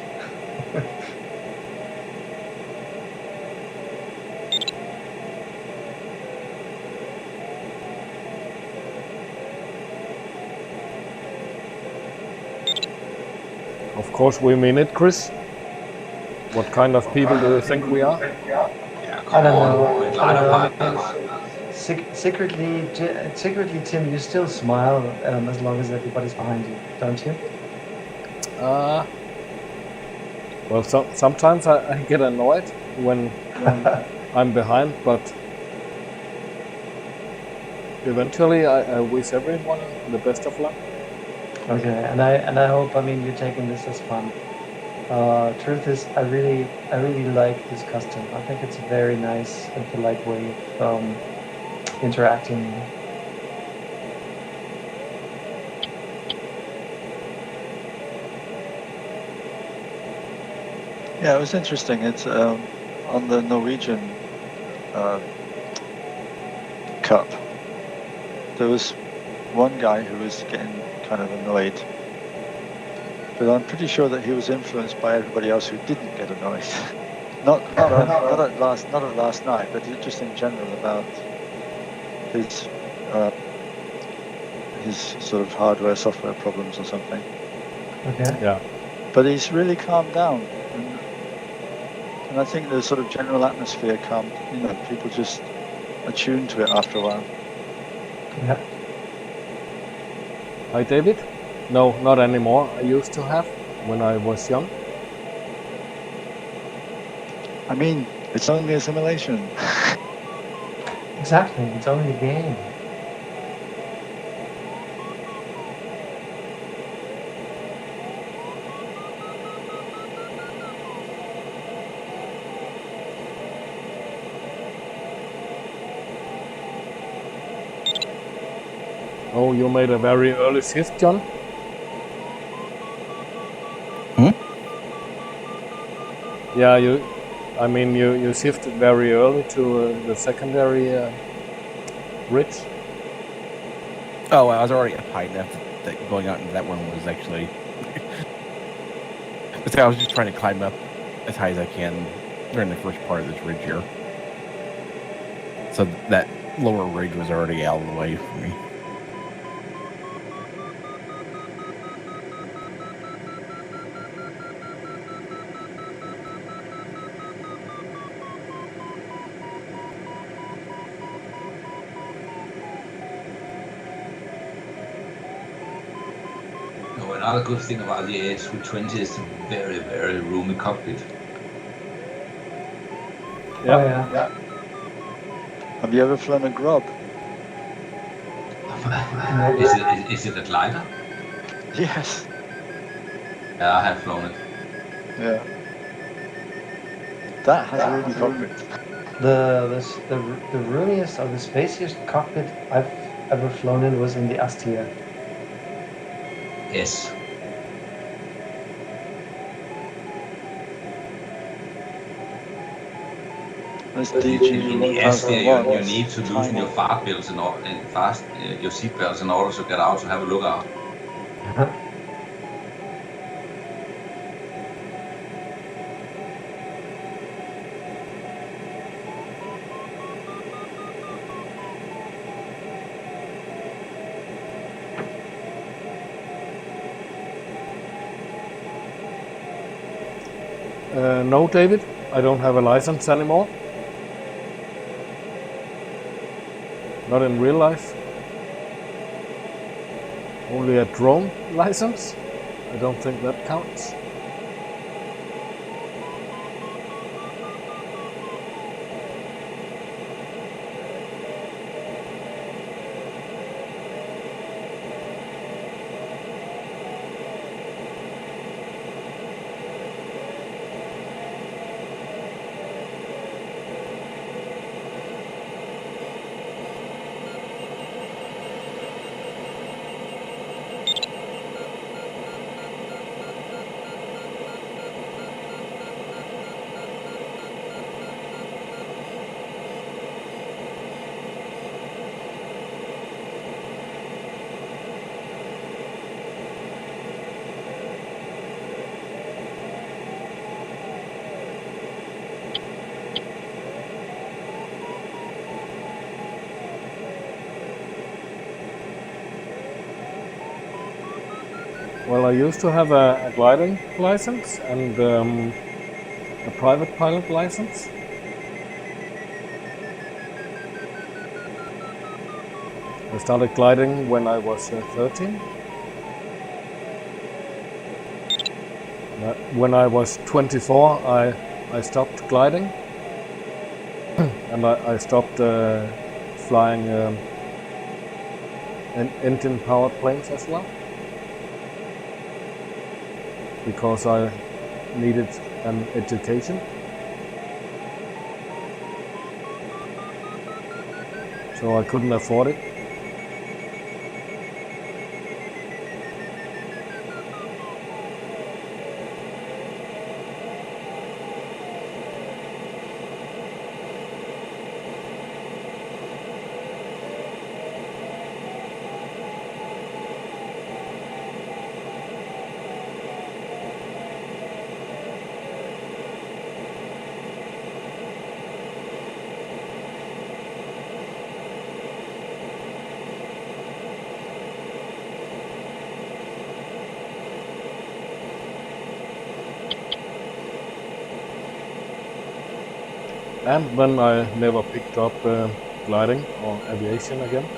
Speaker 2: Of course, we mean it, Chris. What kind of people do you think we are?
Speaker 6: Yeah,
Speaker 7: I
Speaker 6: come
Speaker 7: don't
Speaker 6: on.
Speaker 7: know.
Speaker 6: We're
Speaker 7: I
Speaker 6: glider
Speaker 7: don't know.
Speaker 6: partners.
Speaker 7: Secretly, Tim, you still smile as long as everybody's behind you, don't you?
Speaker 2: Well, sometimes I get annoyed when I'm behind, but eventually I wish everyone the best of luck.
Speaker 7: Okay, and I hope, I mean, you're taking this as fun. Truth is, I really like this custom. I think it's a very nice and polite way of interacting.
Speaker 5: Yeah, it was interesting. It's on the Norwegian Cup. There was one guy who was getting kind of annoyed, but I'm pretty sure that he was influenced by everybody else who didn't get annoyed. not at last night, but just in general about his sort of hardware software problems or something.
Speaker 7: Okay.
Speaker 2: Yeah.
Speaker 5: But he's really calmed down, and I think the sort of general atmosphere calmed. You know, people just attuned to it after a while.
Speaker 7: Yeah.
Speaker 2: Hi, David. No, not anymore. I used to have when I was young.
Speaker 5: I mean, it's only a simulation.
Speaker 7: Exactly. It's only a game.
Speaker 2: Oh, you made a very early shift, John. Yeah, you shifted very early to the secondary bridge.
Speaker 3: Oh, I was already up high enough that going out into that one was actually. I was just trying to climb up as high as I can during the first part of this ridge here. So that lower ridge was already out of the way for me.
Speaker 6: No, another good thing about the AS320 is the very, very roomy cockpit.
Speaker 2: Yeah.
Speaker 7: Oh, yeah.
Speaker 5: Have you ever flown a Grob?
Speaker 6: Is it a glider?
Speaker 5: Yes.
Speaker 6: Yeah, I have flown it.
Speaker 5: Yeah. That has a roomy cockpit.
Speaker 7: The roomiest or the spaciest cockpit I've ever flown in was in the Astia.
Speaker 6: Yes.
Speaker 5: This
Speaker 6: In
Speaker 5: DG
Speaker 6: the Astia,
Speaker 5: 1001
Speaker 6: you
Speaker 5: is
Speaker 6: need to loosen
Speaker 5: tiny.
Speaker 6: your fart belts your seat belts in order to get out to have a lookout.
Speaker 2: No, David, I don't have a license anymore. Not in real life. Only a drone license. I don't think that counts. Well, I used to have a gliding license and a private pilot license. I started gliding when I was 13. When I was 24, I stopped gliding and I stopped flying engine-powered planes as well, because I needed an education. So I couldn't afford it. And then I never picked up gliding or aviation again.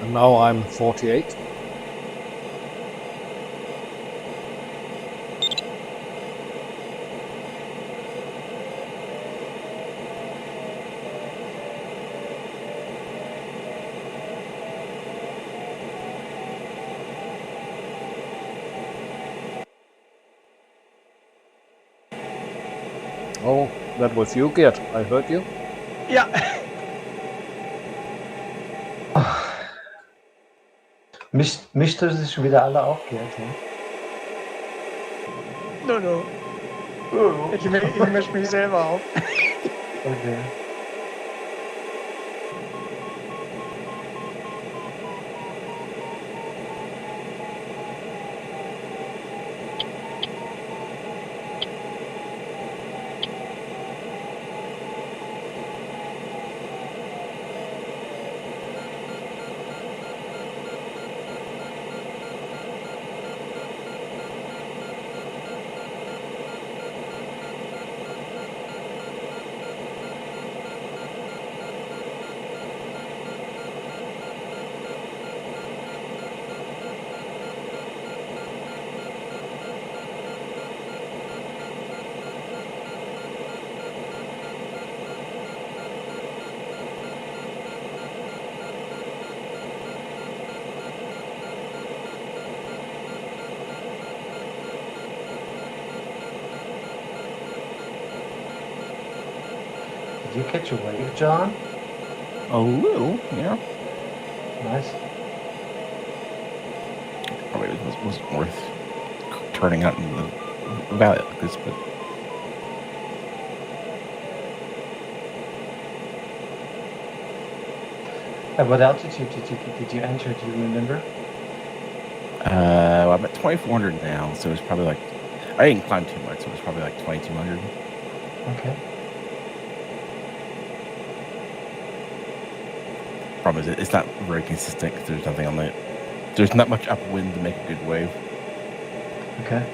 Speaker 2: And now I'm 48. Oh, that was you, Gert. I heard you.
Speaker 4: Ja.
Speaker 7: Mischt er sich schon wieder alle auf, Gerd? Ja?
Speaker 4: No. Ich mische mich selber auf.
Speaker 7: Okay. Did you catch a wave, John?
Speaker 3: A little, yeah.
Speaker 7: Nice.
Speaker 3: Probably wasn't worth turning out in the valley like this, but
Speaker 7: At what altitude did you enter? Do you remember?
Speaker 3: I'm at 2,400 now, so it's probably like I didn't climb too much, so it was probably like 2,200.
Speaker 7: Okay.
Speaker 3: Problem is, it's not very consistent because there's nothing on the. There's not much upwind to make a good wave.
Speaker 7: Okay.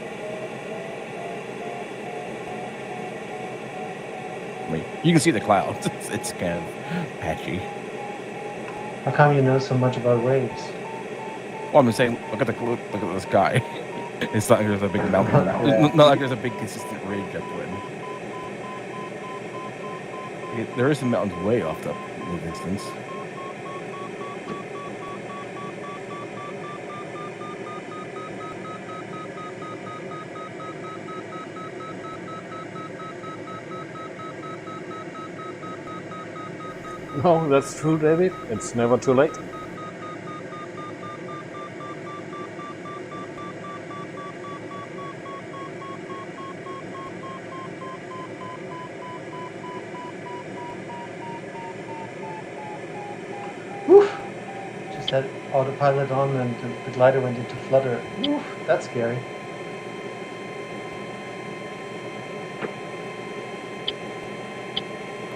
Speaker 3: I mean, you can see the clouds. It's kind of patchy.
Speaker 7: How come you know so much about waves?
Speaker 3: Well, I'm saying, look at the sky. It's not like there's a big mountain. It's not like there's a big consistent ridge upwind. There is some mountains way off in the distance.
Speaker 2: No, that's true, David. It's never too late.
Speaker 7: Woof! Just had autopilot on and the glider went into flutter. Woof! That's scary.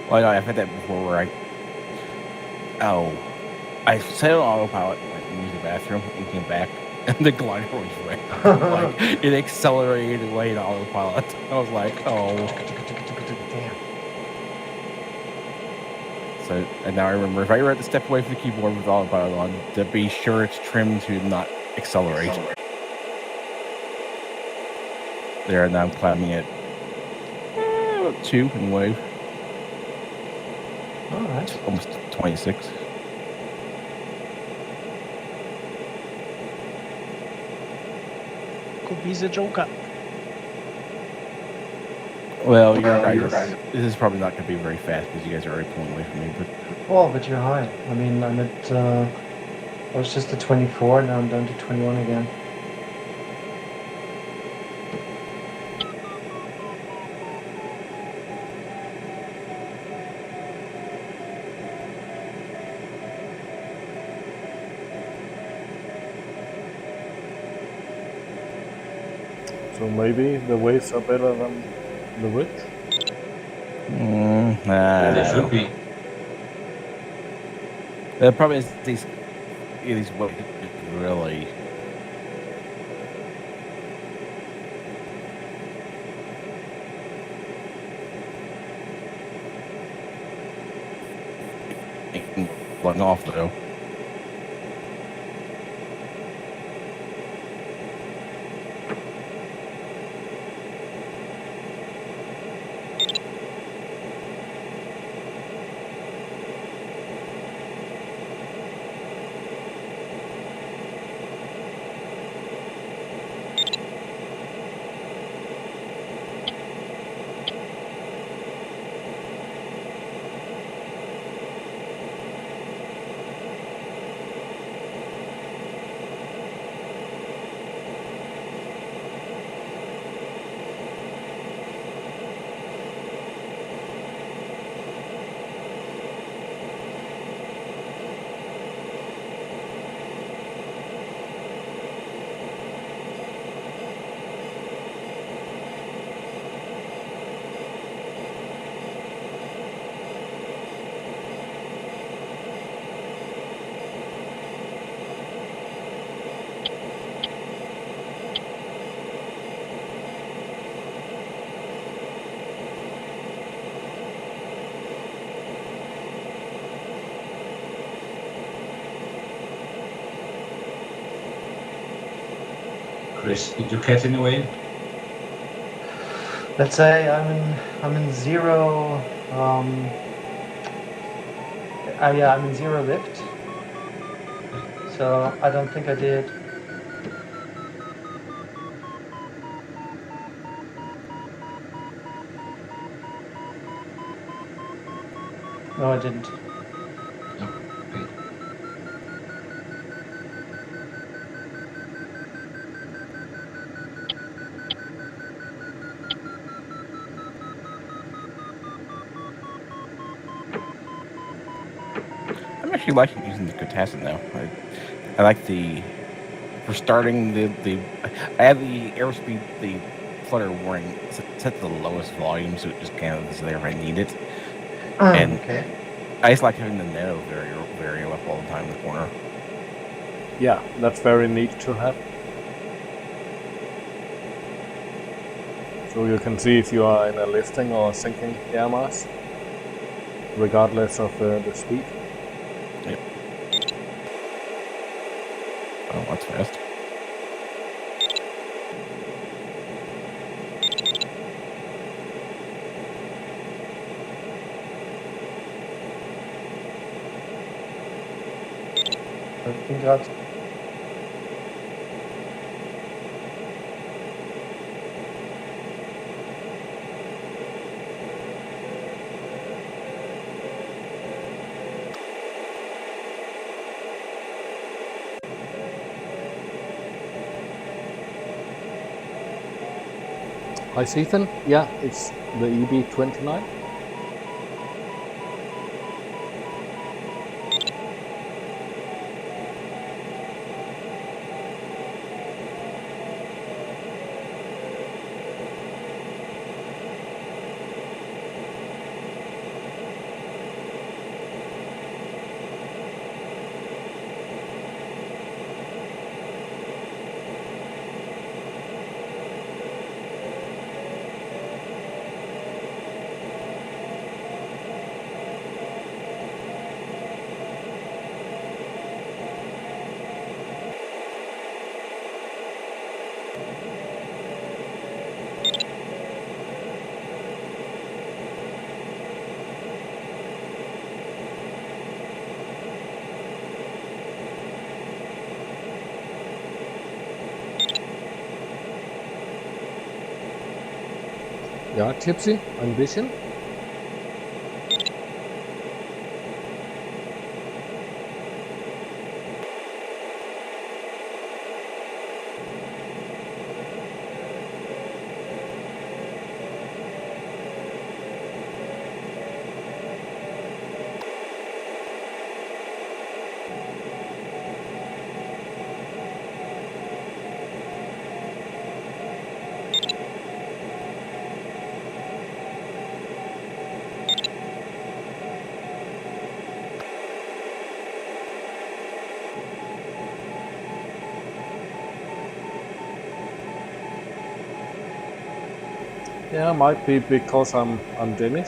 Speaker 3: Well, I've had that before where I set on autopilot, like used the bathroom, and came back, and the glider was red. Like it accelerated away to autopilot. I was like, oh.
Speaker 7: Damn.
Speaker 3: So, and now I remember if I ever had to step away from the keyboard with autopilot on, to be sure it's trimmed to not accelerate. There, now I'm climbing at 2 in wave.
Speaker 7: All right.
Speaker 3: Almost 26.
Speaker 4: Could be the Joker.
Speaker 3: Well, you're right. This is probably not going to be very fast because you guys are already pulling away from me.
Speaker 7: But you're high. I mean, I'm at. I was just at 24. Now I'm down to 21 again.
Speaker 2: So maybe the waves are better than the ridge?
Speaker 6: They should be.
Speaker 3: The problem is these waves really. Blowing off though.
Speaker 6: Chris, did you catch any wave?
Speaker 7: Let's say I'm in zero. Yeah, I'm in zero lift. So I don't think I did. No, I didn't.
Speaker 6: No. Okay.
Speaker 3: I'm actually liking using the Katassin now. I like the for starting the I have the airspeed, the flutter warning set to the lowest volume, so it just kind of is there if I need it. And
Speaker 7: Okay.
Speaker 3: I just like having the nano very up all the time in the corner.
Speaker 2: Yeah, that's very neat to have. So you can see if you are in a lifting or sinking air mass, regardless of the speed.
Speaker 3: Oh, that's fast.
Speaker 7: Ich bin gerade.
Speaker 2: Hi, Ethan. Yeah, it's the EB29. Ja, Tipsy, ein bisschen. Yeah, might be because I'm Danish.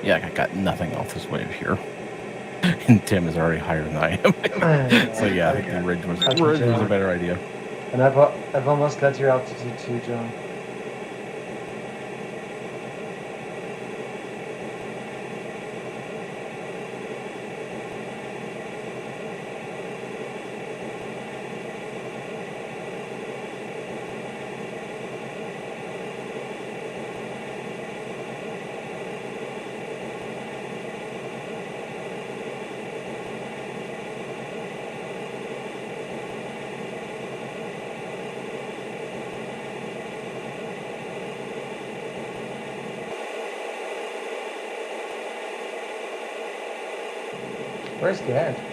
Speaker 3: Yeah, I got nothing off this wave here. And Tim is already higher than I am. So yeah, I think the ridge was a better idea.
Speaker 7: And I've almost got your altitude too, John. Where's Gad?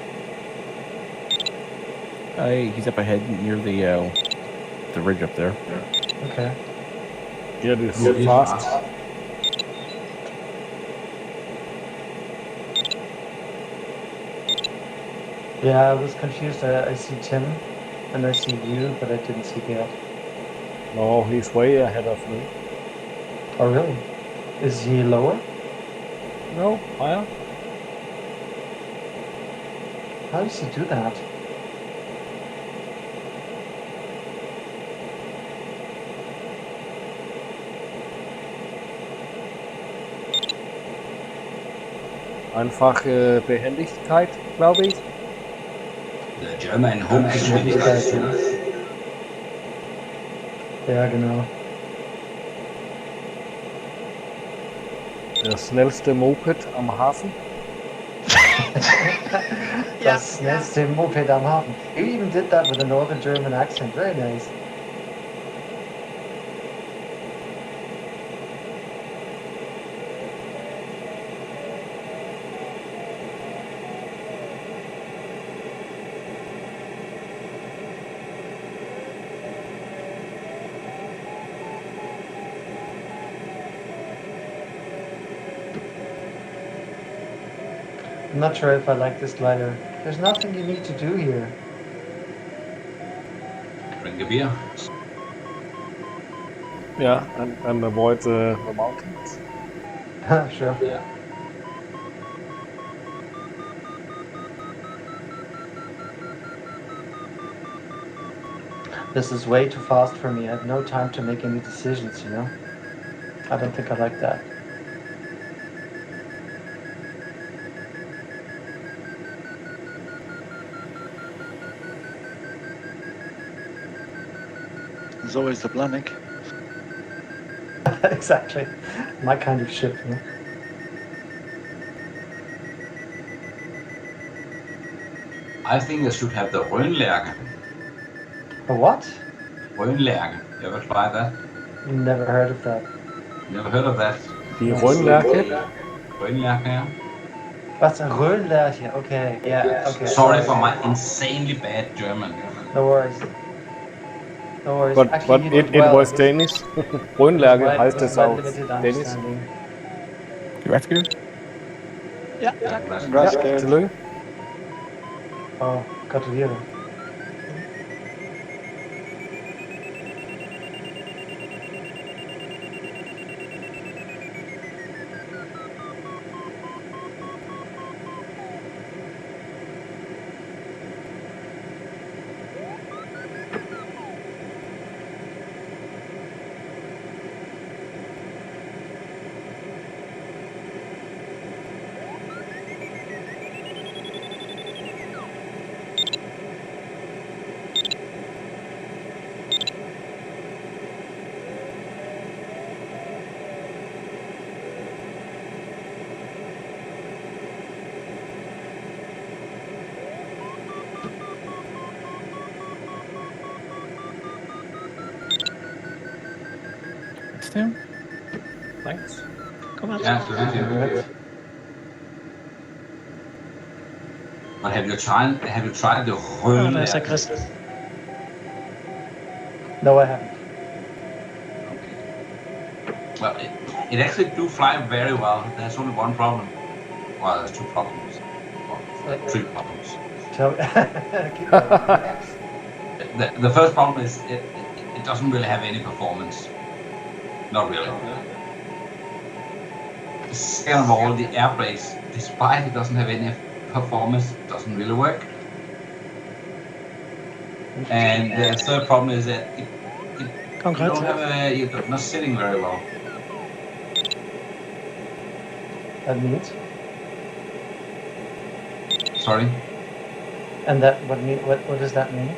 Speaker 3: He's up ahead near the ridge up there.
Speaker 7: Okay.
Speaker 2: Get it fast.
Speaker 7: Yeah, I was confused. I see Tim and I see you, but I didn't see Gad.
Speaker 2: No, he's way ahead of me.
Speaker 7: Oh, really? Is he lower?
Speaker 2: No, higher.
Speaker 7: How does he do that?
Speaker 2: Einfach Behendigkeit, glaube ich.
Speaker 6: The German Hochgeschwindigkeit.
Speaker 7: Ja, genau.
Speaker 2: Das schnellste Moped am Hafen.
Speaker 7: Das schnellste Moped am Hafen. You even did that with a northern German accent. Very nice. I'm not sure if I like this glider. There's nothing you need to do here.
Speaker 6: Drink a beer.
Speaker 2: Yeah, and avoid the mountains.
Speaker 7: Sure.
Speaker 6: Yeah.
Speaker 7: This is way too fast for me. I have no time to make any decisions, you know? I don't think I like that.
Speaker 5: There's always the Blahnik.
Speaker 7: Exactly. My kind of ship, you know?
Speaker 6: I think they should have the Rønlærke.
Speaker 7: A what?
Speaker 6: Rønlærke. You ever tried that?
Speaker 7: Never heard of that.
Speaker 6: Never heard of that?
Speaker 2: Die Röhnlärke.
Speaker 6: Rønlærke, yeah.
Speaker 7: What's a Röhnlärche? Okay, yeah, okay.
Speaker 6: Sorry for my insanely bad German.
Speaker 7: No worries. No worries.
Speaker 2: But
Speaker 7: Actually, you did
Speaker 2: it
Speaker 7: well.
Speaker 2: was Danish. Röhnlärke
Speaker 7: Well,
Speaker 2: heißt es
Speaker 7: well
Speaker 2: auf
Speaker 7: limited
Speaker 2: Danish.
Speaker 7: understanding.
Speaker 3: Congrats,
Speaker 4: Ja,
Speaker 6: Yeah,
Speaker 4: tak.
Speaker 6: that's
Speaker 5: Congrats,
Speaker 7: Yeah.
Speaker 5: Gerd.
Speaker 2: Tillykke.
Speaker 7: Oh, gratuliere.
Speaker 3: Tim.
Speaker 2: Thanks.
Speaker 4: Kom maar.
Speaker 6: Yeah, absolutely. But have you tried the
Speaker 4: Oh, daar is der
Speaker 6: Rønlærke?
Speaker 4: Chris.
Speaker 7: No, I haven't.
Speaker 6: Okay. Well, it actually do fly very well. There's only one problem. Well, there's two problems. Well, three problems.
Speaker 7: Tell me. Keep going.
Speaker 6: The first problem is it doesn't really have any performance. Not really. Second of all, the air brakes, despite it doesn't have any performance, doesn't really work. And the third problem is that
Speaker 4: Congrats.
Speaker 6: you're not sitting very well.
Speaker 7: That means?
Speaker 6: Sorry,
Speaker 7: And that what does that mean?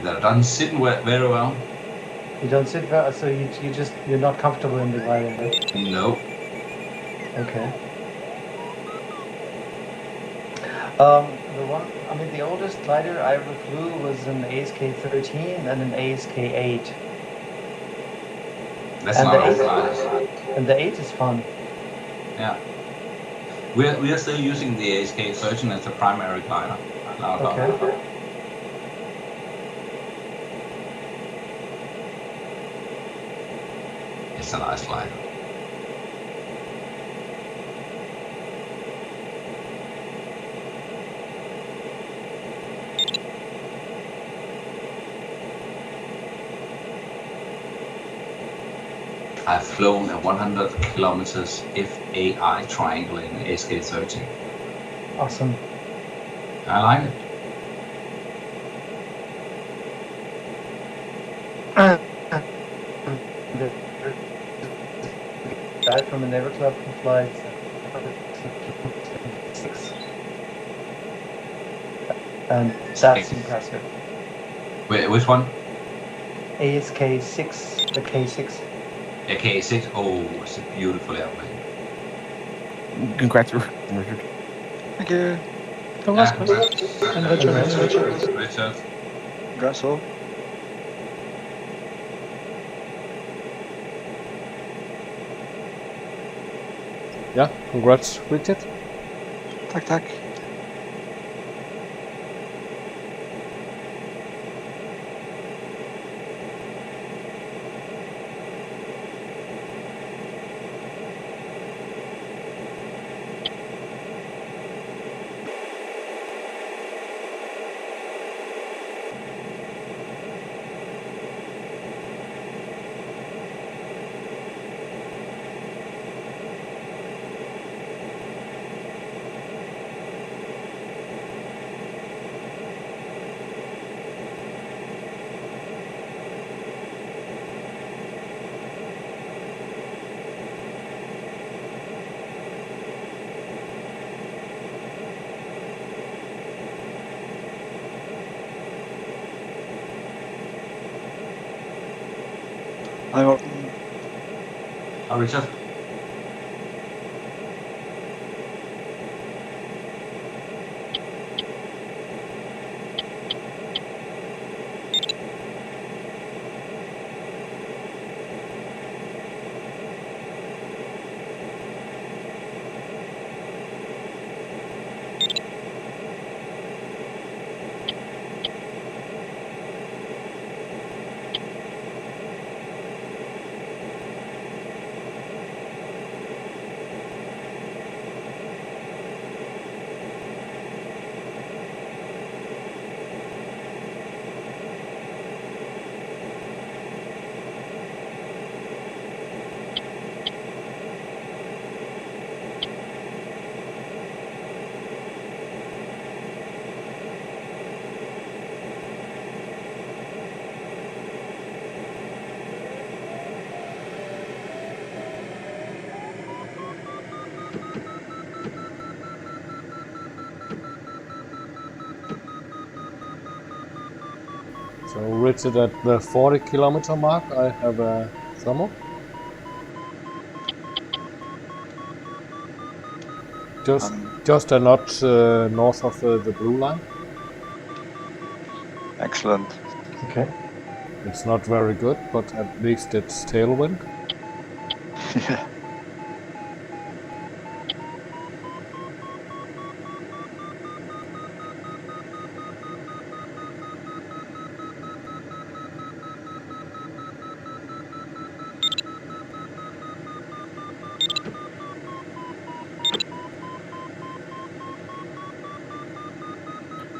Speaker 6: that doesn't sit very well.
Speaker 7: You don't sit well, so you're not comfortable in the glider, right?
Speaker 6: No.
Speaker 7: Okay. The oldest glider I ever flew was an ASK 13 and an ASK 8.
Speaker 6: That's
Speaker 7: And
Speaker 6: not
Speaker 7: the
Speaker 6: our
Speaker 7: eight-
Speaker 6: flies.
Speaker 7: And the 8 is fun.
Speaker 6: Yeah. We are still using the ASK 13 as the primary glider.
Speaker 7: Okay.
Speaker 6: It's a nice glider. I've flown a 100 kilometers FAI triangle in SK-13.
Speaker 7: Awesome.
Speaker 6: I like it.
Speaker 7: The guy from the Naval Club who flies 6. And that's impressive.
Speaker 6: Which one?
Speaker 7: ASK 6, the K6.
Speaker 6: Yeah, KA6. Oh, it's a beautiful airplane.
Speaker 3: Congrats, Richard.
Speaker 5: Thank you.
Speaker 4: Congrats,
Speaker 6: Yeah,
Speaker 4: Chris. And Richard.
Speaker 6: Richard.
Speaker 5: Congrats all.
Speaker 2: Yeah, congrats, Richard.
Speaker 5: Tack, tack. I'm up.
Speaker 6: Oh, Richard.
Speaker 2: So Richard, at the 40-kilometer mark, I have a thermal. Just a notch north of the blue line.
Speaker 5: Excellent.
Speaker 7: Okay.
Speaker 2: It's not very good, but at least it's tailwind.
Speaker 5: Yeah.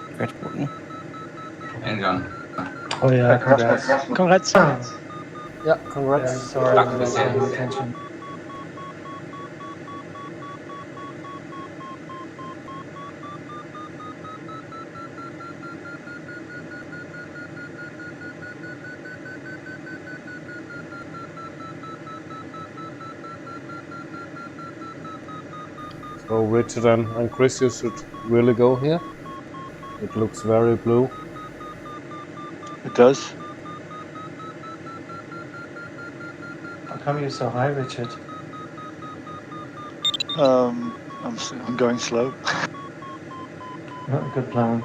Speaker 3: Congrats, Courtney.
Speaker 6: And John.
Speaker 7: Oh yeah, congrats.
Speaker 4: Congrats.
Speaker 2: Yeah,
Speaker 7: Yeah,
Speaker 2: congrats.
Speaker 7: I'm sorry,
Speaker 6: Back
Speaker 7: I'm
Speaker 6: to the
Speaker 7: not
Speaker 6: same.
Speaker 7: paying attention.
Speaker 2: So Richard and Chris, you should really go here. It looks very blue.
Speaker 5: It does.
Speaker 7: How come you're so high, Richard?
Speaker 5: I'm going slow.
Speaker 7: Not a good plan.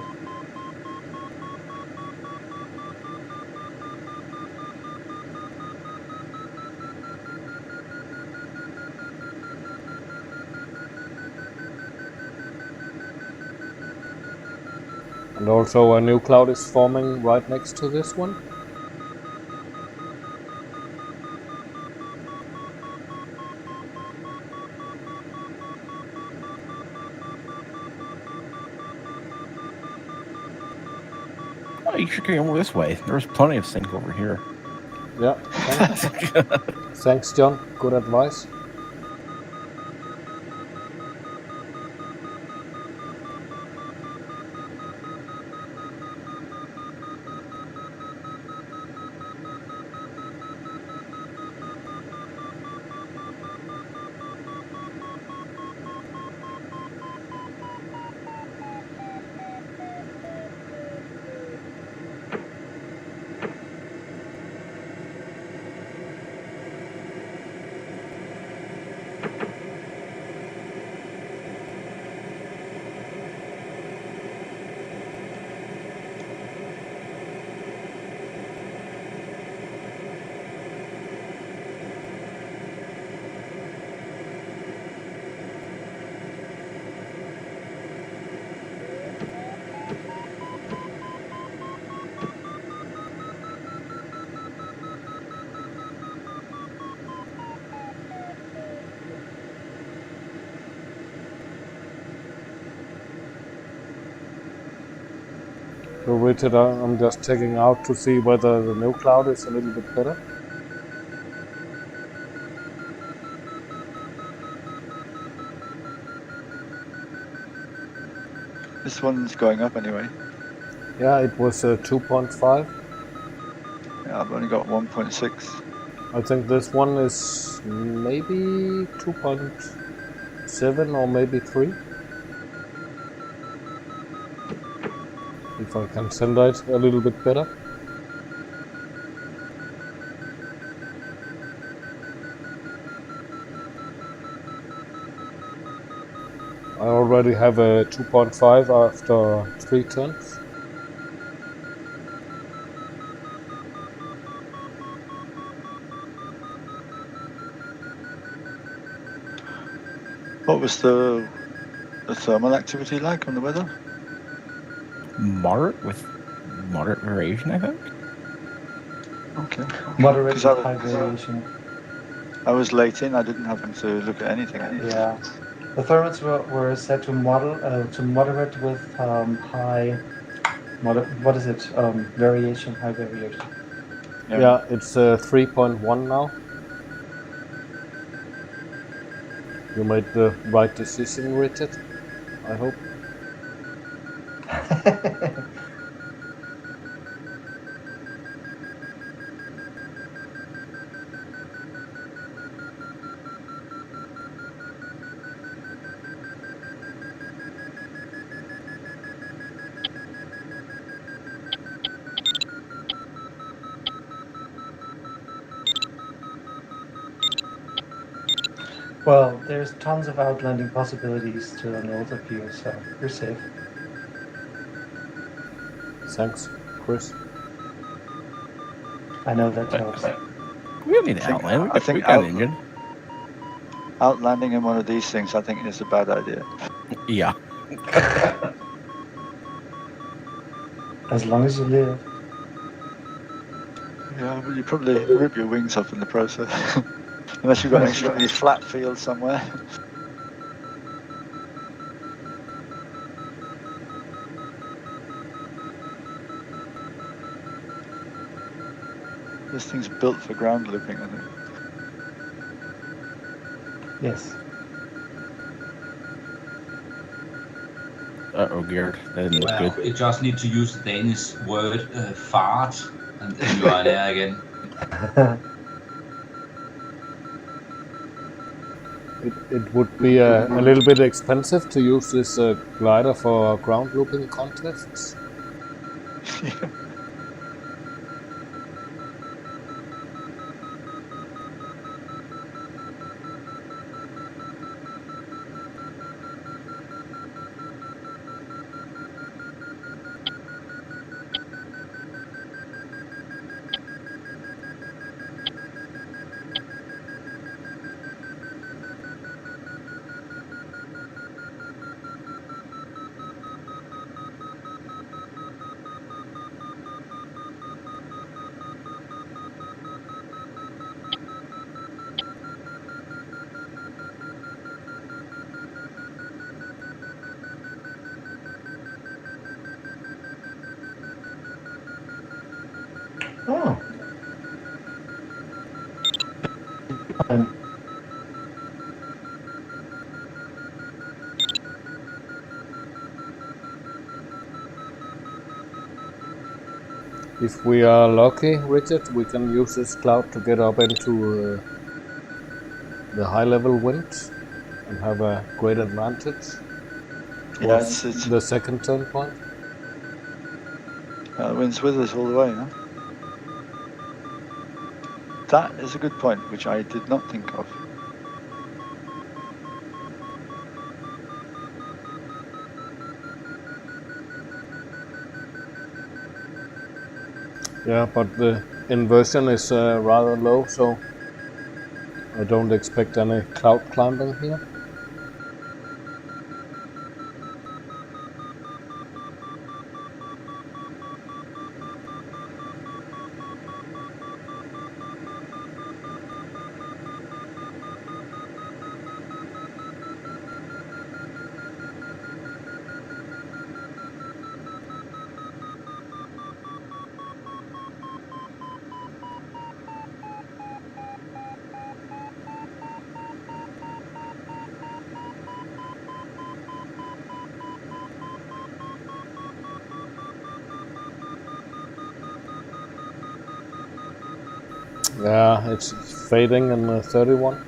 Speaker 2: And also a new cloud is forming right next to this one.
Speaker 3: Oh, you should carry over this way. There's plenty of sink over here.
Speaker 2: Yeah, thanks. Thanks, John. Good advice. So Richard, I'm just checking out to see whether the new cloud is a little bit better.
Speaker 5: This one's going up anyway.
Speaker 2: Yeah, it was 2.5.
Speaker 5: Yeah, I've only got 1.6.
Speaker 2: I think this one is maybe 2.7 or maybe 3. If I can send it a little bit better. I already have a 2.5 after 3 turns.
Speaker 5: What was the thermal activity like on the weather?
Speaker 3: Moderate with moderate variation, I think.
Speaker 5: Okay.
Speaker 7: Moderate
Speaker 5: 'Cause
Speaker 7: with high variation.
Speaker 5: I was late in. I didn't happen to look at anything.
Speaker 7: Yeah. The thermals were set to moderate with high. What is it? Variation, high variation.
Speaker 2: Yeah, it's 3.1 now. You made the right decision, Richard, I hope.
Speaker 7: Well, there's tons of outlanding possibilities to the north of you, so you're safe.
Speaker 2: Thanks, Chris.
Speaker 7: I know that helps.
Speaker 3: We don't need
Speaker 5: I think-
Speaker 3: Outland.
Speaker 5: I think
Speaker 3: we got an engine.
Speaker 5: Outlanding in one of these things, I think, is a bad idea.
Speaker 3: Yeah.
Speaker 7: As long as you live.
Speaker 5: Yeah, but you probably rip your wings off in the process. Unless you've got an extremely flat field somewhere. This thing's built for ground looping, I think.
Speaker 7: Yes.
Speaker 3: Uh-oh, Geared. That didn't look
Speaker 6: Well,
Speaker 3: good.
Speaker 6: you just need to use the Danish word fart, and you are there again.
Speaker 2: It would be a little bit expensive to use this glider for ground looping contests.
Speaker 7: Oh. Um,
Speaker 2: If we are lucky, Richard, we can use this cloud to get up into the high level winds and have a great advantage.
Speaker 5: Yeah,
Speaker 2: towards
Speaker 5: it's
Speaker 2: the second turn point.
Speaker 5: wind's with us all the way, huh? That is a good point, which I did not think of.
Speaker 2: Yeah, but the inversion is rather low, so I don't expect any cloud climbing here. Yeah, it's fading in 31.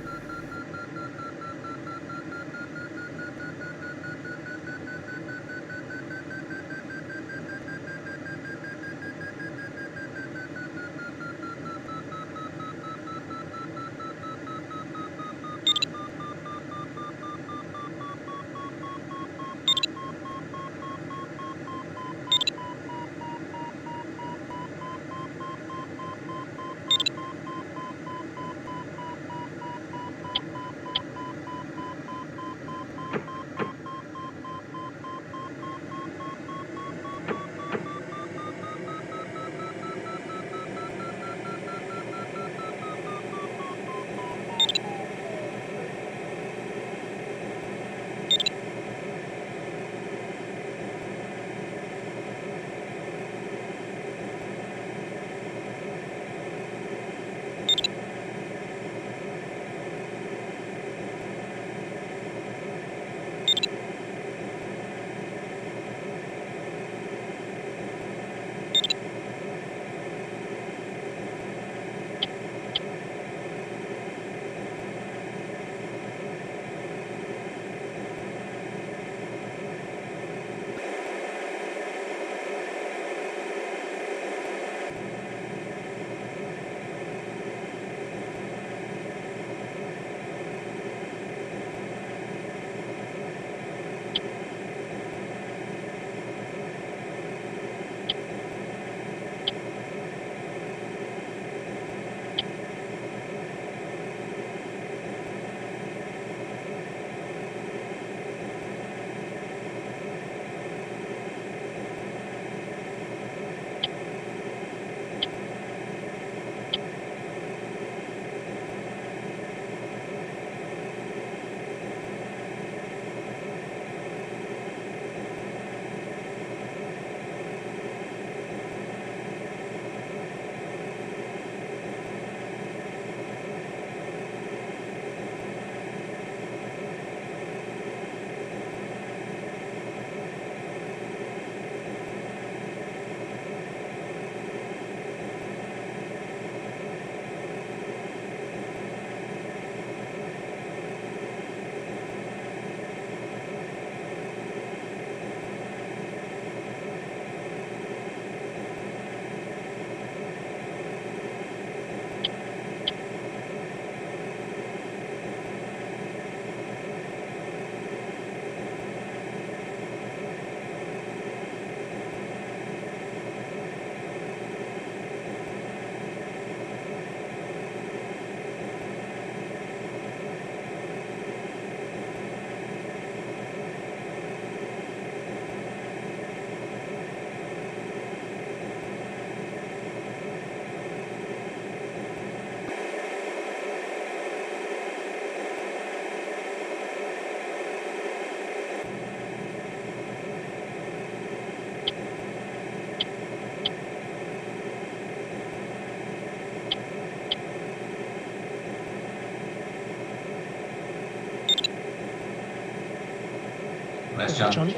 Speaker 6: Nice, John.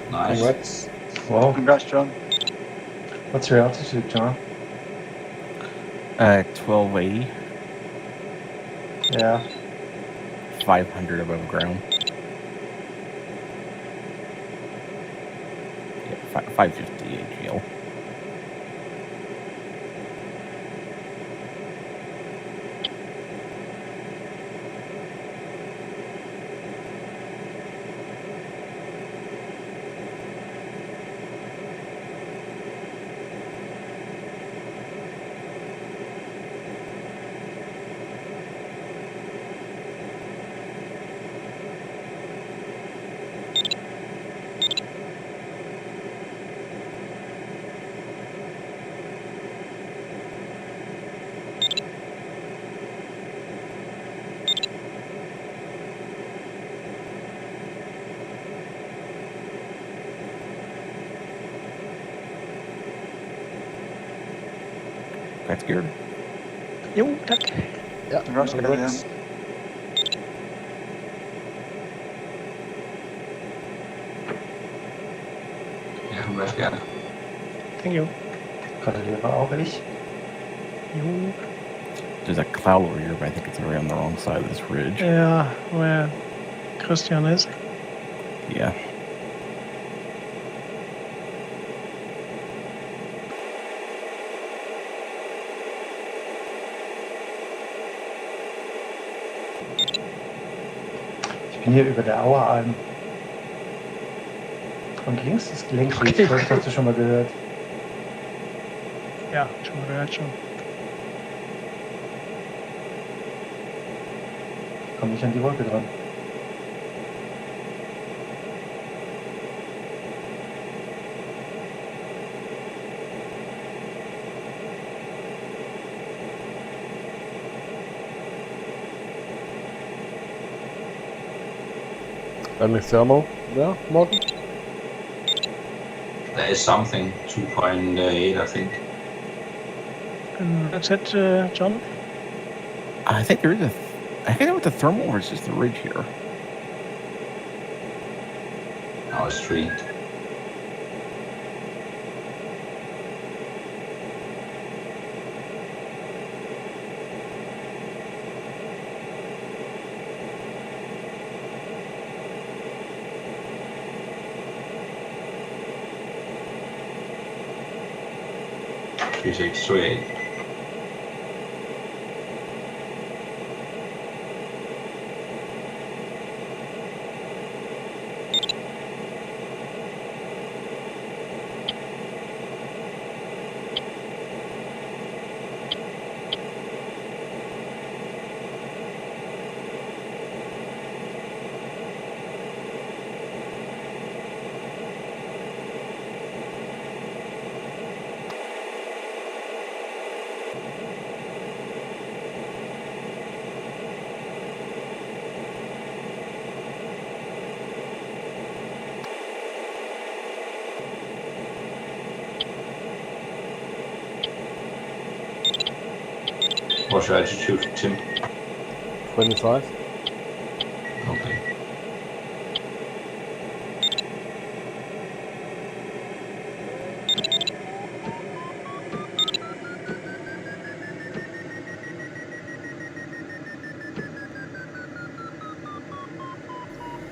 Speaker 6: Nice.
Speaker 2: Congrats.
Speaker 7: Wow.
Speaker 5: Congrats, John.
Speaker 7: What's your altitude, John?
Speaker 3: 1280,
Speaker 7: Yeah.
Speaker 3: 500 above ground. Yeah, 550 AGL. That's good.
Speaker 4: Jo, tak.
Speaker 2: Yeah,
Speaker 5: Congrats again, Ian.
Speaker 2: congrats.
Speaker 6: Ja, congrats gerne.
Speaker 4: Thank you.
Speaker 7: Gratuliere auch ich.
Speaker 4: Jo.
Speaker 3: There's a cloud over here, but I think it's already on the wrong side of this ridge.
Speaker 4: Yeah, where Christian is.
Speaker 3: Yeah.
Speaker 7: Ich bin hier über der Aueralm. Und links ist Lenkried,
Speaker 4: Okay.
Speaker 7: das hast du schon mal gehört.
Speaker 4: Ja, schon mal gehört schon.
Speaker 7: Komm nicht an die Wolke dran.
Speaker 2: Any thermal there, Morten?
Speaker 6: There is something 2.8, I think.
Speaker 4: And that's it, John?
Speaker 3: I think there is a. I think with the thermal, or it's just the ridge here.
Speaker 6: Now it's 3. Three, 6, 3, 8. What's your attitude, Tim?
Speaker 2: 25.
Speaker 6: Okay.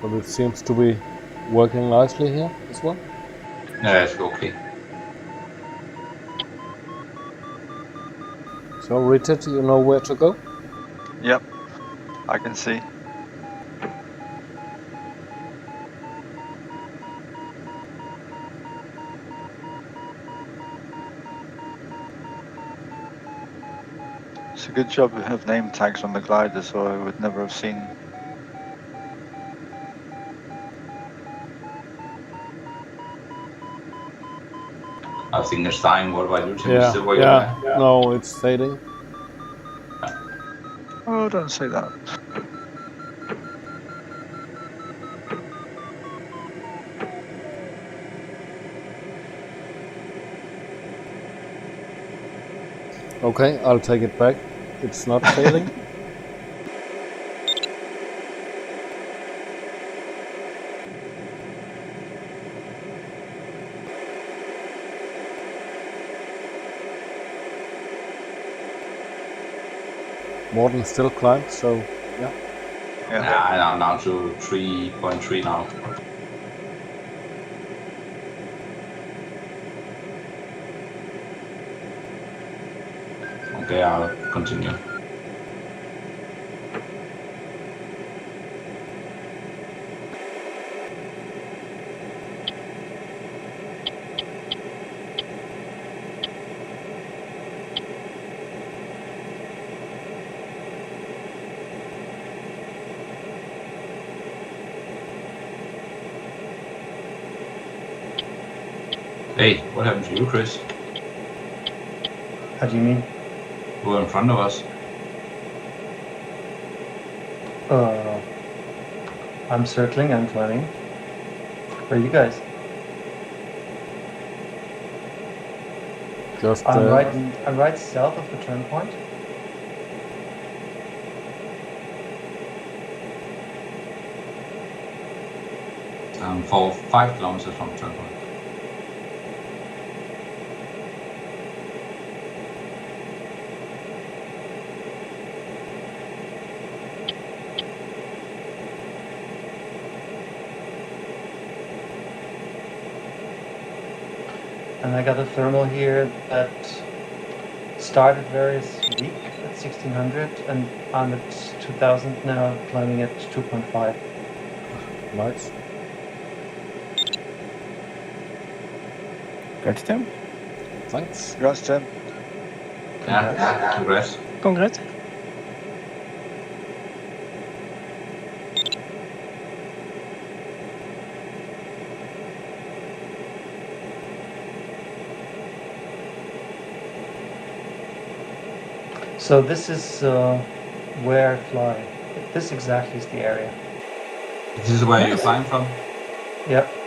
Speaker 2: But it seems to be working nicely here as well.
Speaker 6: Yeah, it's okay.
Speaker 2: So, Richard, you know where to go?
Speaker 5: Yep, I can see. It's a good job we have name tags on the gliders, or I would never have seen.
Speaker 6: I think it's dying. What about you, Tim?
Speaker 2: Yeah,
Speaker 6: Still where you
Speaker 2: yeah.
Speaker 6: are?
Speaker 2: No, it's fading.
Speaker 5: Oh, don't say that.
Speaker 2: Okay, I'll take it back. It's not fading. Morten still climbs, so yeah.
Speaker 5: Yeah.
Speaker 6: Yeah, I'm down to 3.3 now. Okay, I'll continue. Hey, what happened to you, Chris?
Speaker 7: How do you mean?
Speaker 6: You were in front of us.
Speaker 7: I'm circling, I'm climbing. Where are you guys?
Speaker 2: Just
Speaker 7: I'm right south of the turn point.
Speaker 6: For 5 kilometers from the turn point.
Speaker 7: and I got a thermal here that started very weak at 1600, and I'm at 2000 now, climbing at 2.5.
Speaker 2: Nice.
Speaker 3: Congrats, Tim.
Speaker 2: Thanks.
Speaker 5: Congrats, Tim.
Speaker 6: Yeah, congrats.
Speaker 4: Congrats.
Speaker 7: So this is where I fly. This exactly is the area.
Speaker 6: This is where you're flying from?
Speaker 7: Yep.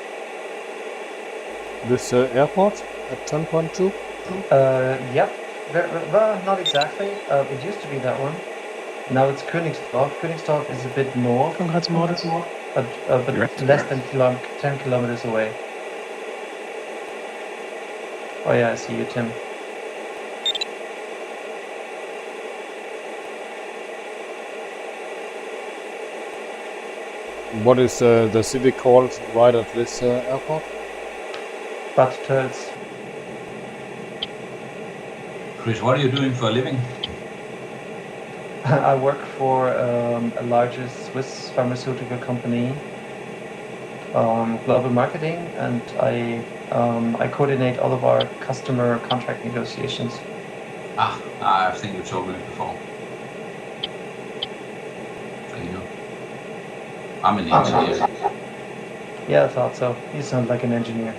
Speaker 2: This airport at 10.2?
Speaker 7: Yep. Well, not exactly. It used to be that one. Now it's Königsdorf. Königsdorf is a bit north,
Speaker 4: Congrats, Mordes.
Speaker 7: but
Speaker 3: Correct.
Speaker 7: less than 10 kilometers away. Oh yeah, I see you, Tim.
Speaker 2: What is the city called right at this airport?
Speaker 7: Bad Tölz.
Speaker 6: Chris, what are you doing for a living?
Speaker 7: I work for a larger Swiss pharmaceutical company, global marketing, and I coordinate all of our customer contract negotiations.
Speaker 6: I think you told me before. There you go. I'm an engineer.
Speaker 7: Yeah, I thought so. You sound like an engineer.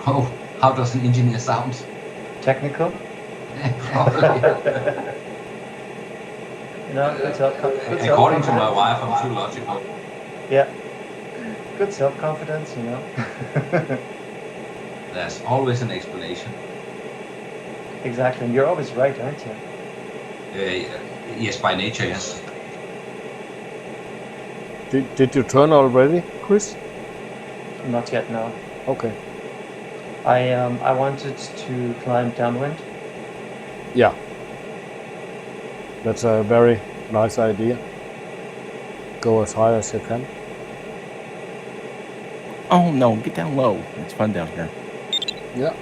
Speaker 6: Oh, how does an engineer sound?
Speaker 7: Technical? You know, good
Speaker 6: According to my wife, I'm too logical.
Speaker 7: Yeah. Good self-confidence, you know.
Speaker 6: There's always an explanation.
Speaker 7: Exactly. And you're always right, aren't you?
Speaker 6: Yes, by nature, yes.
Speaker 2: Did you turn already, Chris?
Speaker 7: Not yet, no.
Speaker 2: Okay.
Speaker 7: I wanted to climb downwind.
Speaker 2: Yeah. That's a very nice idea. Go as high as you can.
Speaker 3: Oh no, get down low. It's fun down here.
Speaker 2: Yeah.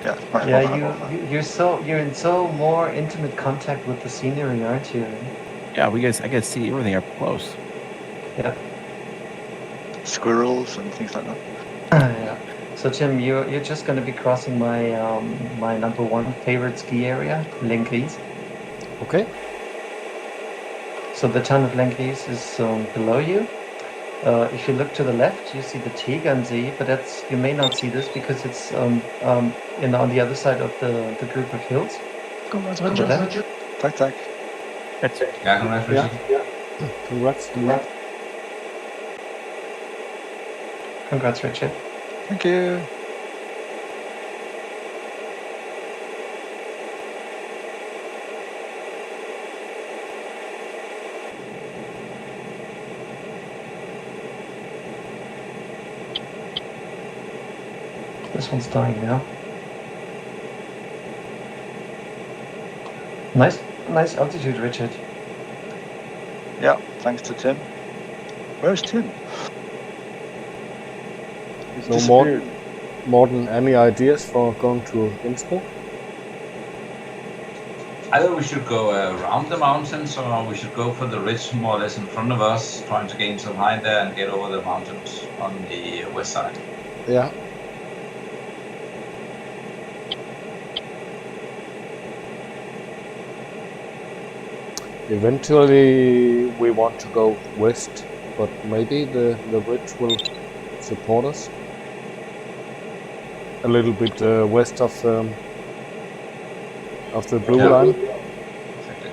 Speaker 5: Yeah, much more
Speaker 7: Yeah,
Speaker 5: fun.
Speaker 7: you're in so more intimate contact with the scenery, aren't you?
Speaker 3: Yeah, I get to see everything up close.
Speaker 7: Yeah.
Speaker 5: Squirrels and things like that.
Speaker 7: Yeah. So Tim, you're just going to be crossing my my number one favorite ski area, Lenkries.
Speaker 2: Okay.
Speaker 7: So the town of Lenkries is below you. If you look to the left, you see the Tegernsee, but you may not see this because it's on the other side of the group of hills.
Speaker 4: Congrats,
Speaker 7: To the
Speaker 4: Richard.
Speaker 7: left.
Speaker 5: Tack.
Speaker 3: That's it.
Speaker 6: Yeah, congrats, Richard.
Speaker 2: Congrats.
Speaker 7: Congrats, Richard.
Speaker 5: Thank you.
Speaker 7: This one's dying now. Nice altitude, Richard.
Speaker 5: Yeah, thanks to Tim. Where's Tim? He's
Speaker 2: No
Speaker 5: disappeared.
Speaker 2: more than any ideas for going to Innsbruck?
Speaker 6: Either we should go around the mountains or we should go for the ridge more or less in front of us, trying to gain some height there and get over the mountains on the west side.
Speaker 2: Yeah. Eventually we want to go west, but maybe the ridge will support us. A little bit west of the blue
Speaker 6: Yeah.
Speaker 2: line.
Speaker 6: Exactly.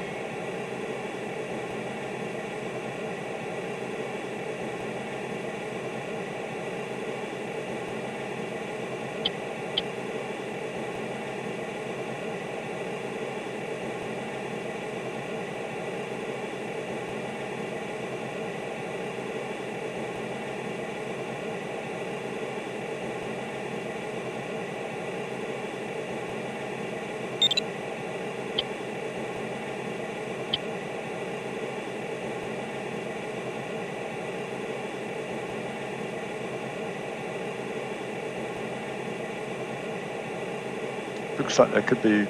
Speaker 5: Looks like there could be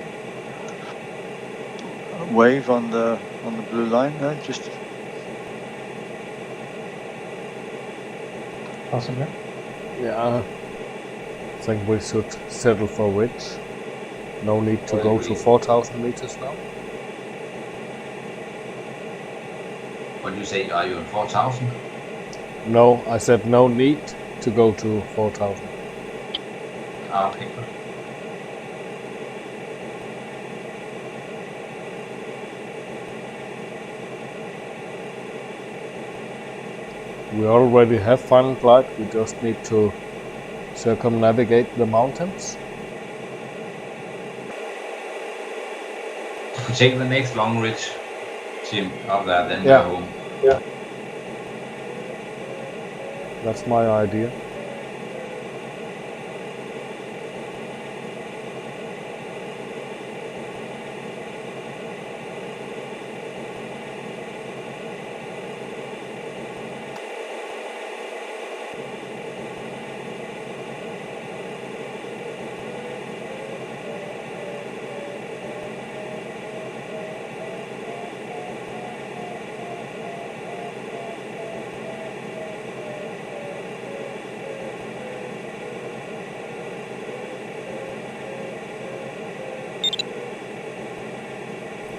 Speaker 5: a wave on the blue line there. Just
Speaker 7: Possibly.
Speaker 2: Yeah, I think we should settle for ridge. No need to go to 4,000 meters now.
Speaker 6: What do you say? Are you on 4,000?
Speaker 2: No, I said no need to go to 4,000.
Speaker 6: Okay, good.
Speaker 2: We already have final glide, we just need to circumnavigate the mountains.
Speaker 6: If we take the next long ridge, Tim, up there, then
Speaker 2: Yeah.
Speaker 6: we're home.
Speaker 2: That's my idea.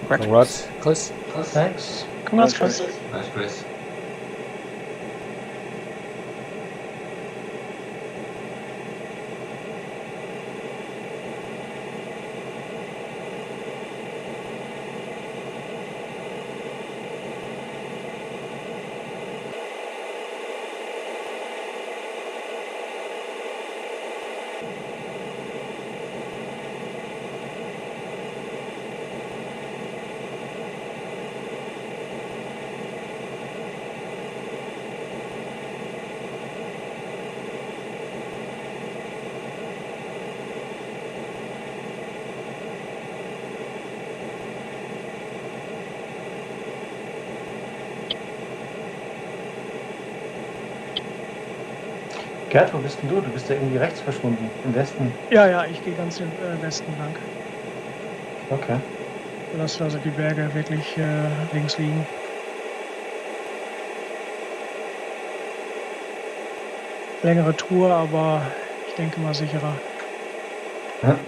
Speaker 2: Congrats, Chris.
Speaker 7: Thanks.
Speaker 4: Congrats, Chris.
Speaker 6: Nice, Chris.
Speaker 7: Gerd, wo bist denn du? Du bist ja irgendwie rechts verschwunden, im Westen.
Speaker 4: Ja, ich gehe ganz im Westen lang.
Speaker 7: Okay.
Speaker 4: Lass also die Berge wirklich links liegen. Längere Tour, aber ich denke mal sicherer.
Speaker 7: Ja.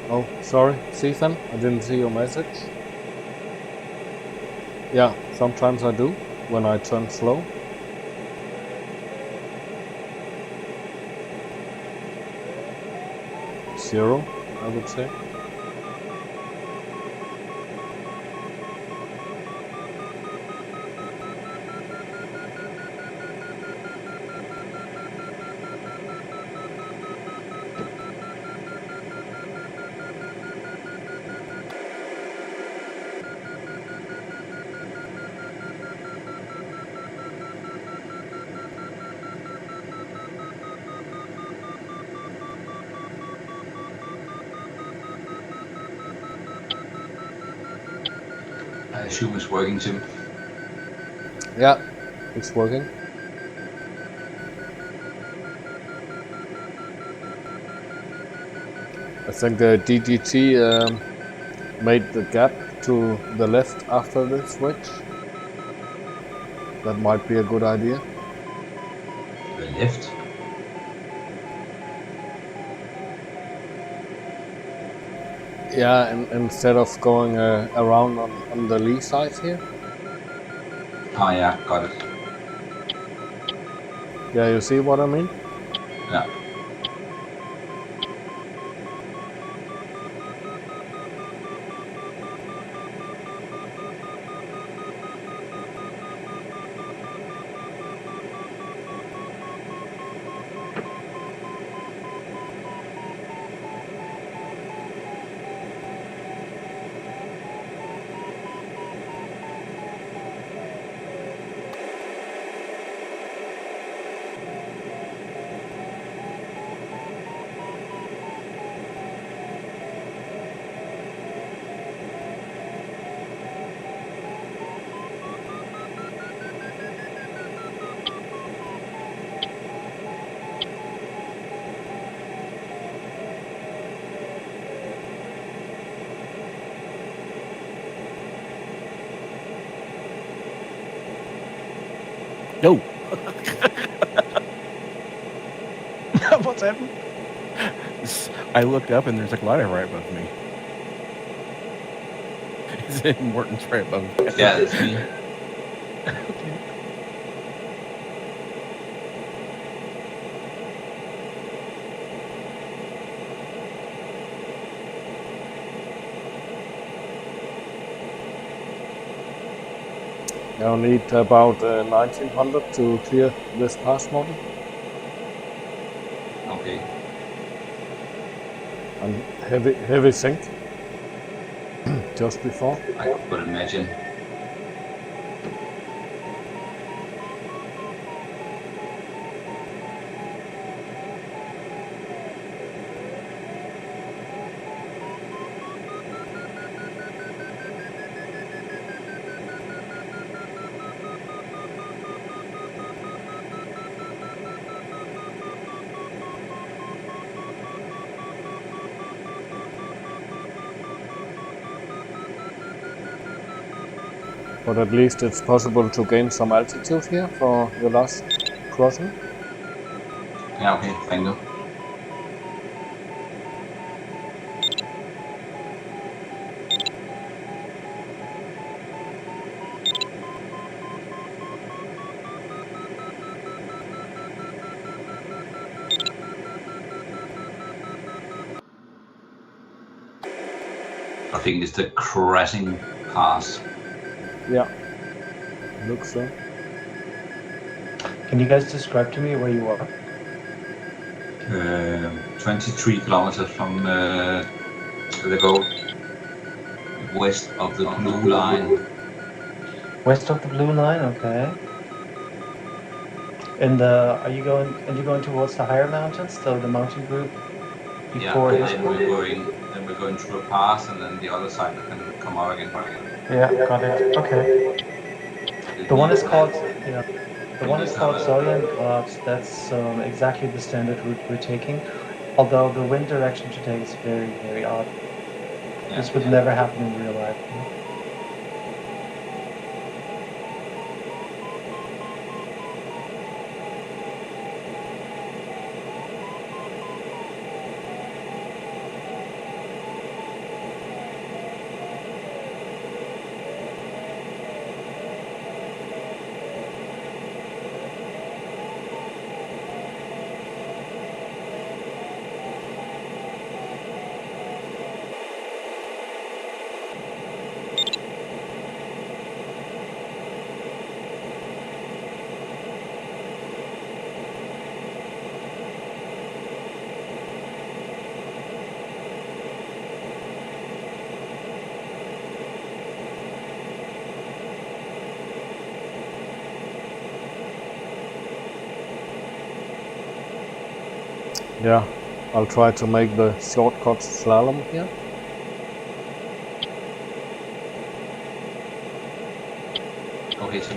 Speaker 2: Oh, sorry, Stephen, I didn't see your message. Yeah, sometimes I do, when I turn slow. Zero, I would say.
Speaker 6: I assume it's working, Tim.
Speaker 2: Yeah, it's working. I think the DGT made the gap to the left after the switch. That might be a good idea.
Speaker 6: The left.
Speaker 2: Yeah, and instead of going around on the lee side here.
Speaker 6: Oh yeah, got it.
Speaker 2: Yeah, you see what I mean?
Speaker 6: Yeah.
Speaker 3: No.
Speaker 4: What's happened?
Speaker 3: I looked up and there's a glider right above me. Is it Morton's right above me?
Speaker 6: Yeah, it's me.
Speaker 4: Okay.
Speaker 2: I'll need about 1900 to clear this pass model.
Speaker 6: Okay.
Speaker 2: And heavy sink just before.
Speaker 6: I could imagine.
Speaker 2: But at least it's possible to gain some altitude here for your last crossing.
Speaker 6: Yeah, okay, thank you. I think it's the crashing pass.
Speaker 2: Yeah, looks so.
Speaker 7: Can you guys describe to me where you are?
Speaker 6: 23 kilometers from the goal, west of the blue line.
Speaker 7: West of the blue line, okay. And are you going towards the higher mountains, so the mountain group before
Speaker 6: Yeah,
Speaker 7: this
Speaker 6: then
Speaker 7: group?
Speaker 6: we're going through a pass, and then the other side we can come out again.
Speaker 7: Yeah, got it. Okay. The one is called Zollengrat. That's exactly the standard route we're taking. Although the wind direction today is very, very odd. This would never happen in real life.
Speaker 2: Yeah, I'll try to make the shortcut slalom here.
Speaker 6: Okay, so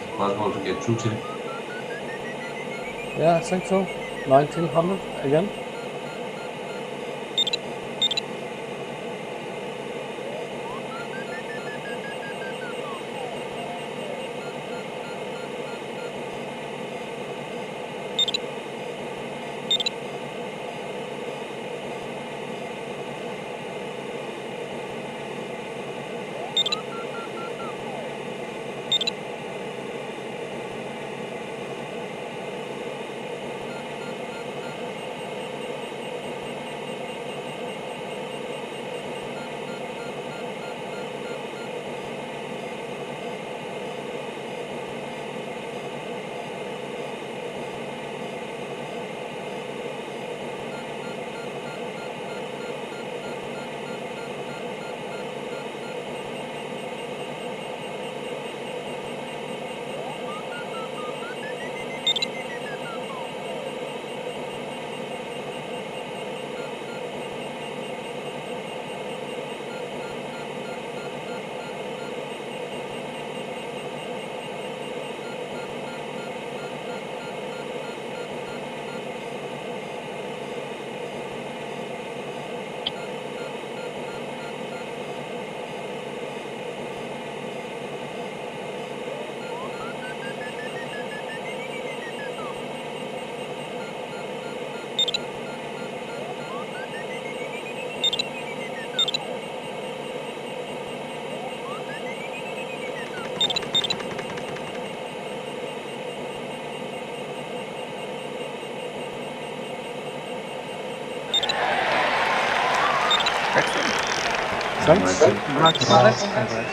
Speaker 6: it's possible to get through to it.
Speaker 2: Yeah, I think so. 1900 again. Thanks.
Speaker 7: Congrats.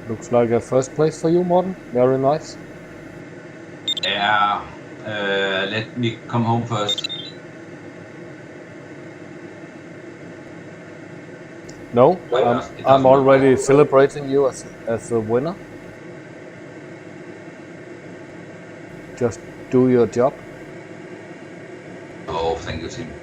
Speaker 2: Looks like a first place for you, Morten. Very nice.
Speaker 6: Yeah, let me come home first.
Speaker 2: No,
Speaker 6: Well, it doesn't
Speaker 2: I'm already
Speaker 6: matter.
Speaker 2: celebrating you as a winner. Just do your job.
Speaker 6: Oh, thank you, Tim.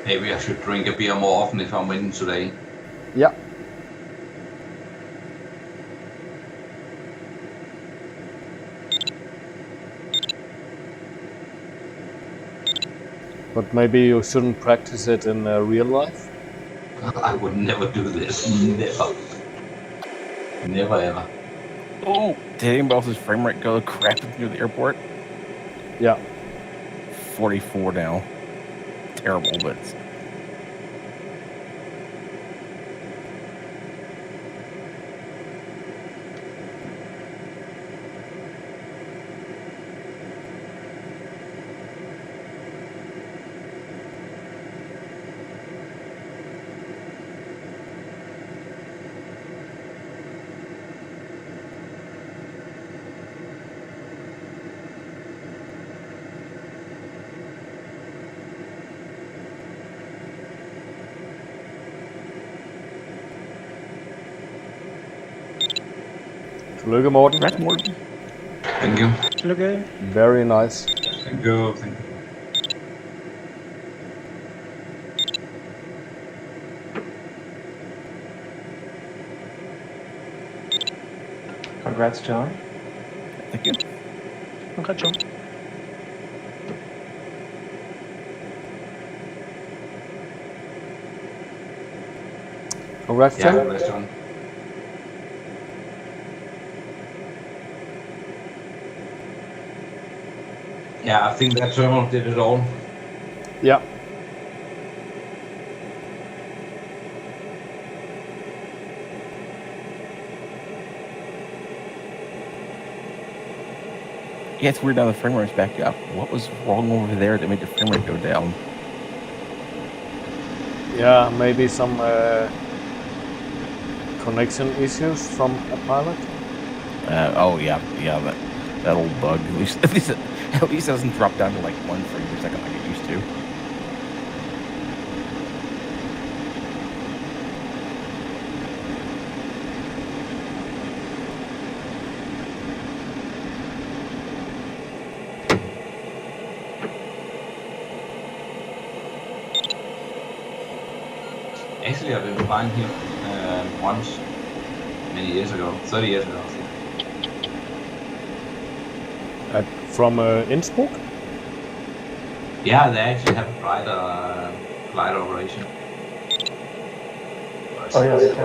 Speaker 6: Maybe I should drink a beer more often if I'm winning today.
Speaker 2: Yeah. But maybe you shouldn't practice it in real life.
Speaker 6: I would never do this. Never. Never ever.
Speaker 3: Oh, did anybody else's frame rate go crap near the airport?
Speaker 2: Yeah.
Speaker 3: 44 now. Terrible, but
Speaker 2: Tillykke, Morten.
Speaker 3: that's more.
Speaker 6: Thank you.
Speaker 4: Tillykke.
Speaker 2: Very nice.
Speaker 6: Thank you. Thank you.
Speaker 7: Congrats, John.
Speaker 3: Thank you.
Speaker 4: Congrats, John.
Speaker 2: Congrats,
Speaker 6: Yeah,
Speaker 2: Tim.
Speaker 6: that's John. Yeah, I think that terminal did it all.
Speaker 2: Yeah.
Speaker 3: Yeah, it's weird now the frame rate's back up. What was wrong over there that made the frame rate go down?
Speaker 2: Yeah, maybe some connection issues from a pilot.
Speaker 3: Oh yeah, that old bug. At least it doesn't drop down to like 1 frame per second like it used to.
Speaker 6: Actually, I've been flying here once, many years ago, 30 years ago. I think.
Speaker 2: From Innsbruck?
Speaker 6: Yeah, they actually have a flight operation.
Speaker 7: Oh yeah,
Speaker 6: It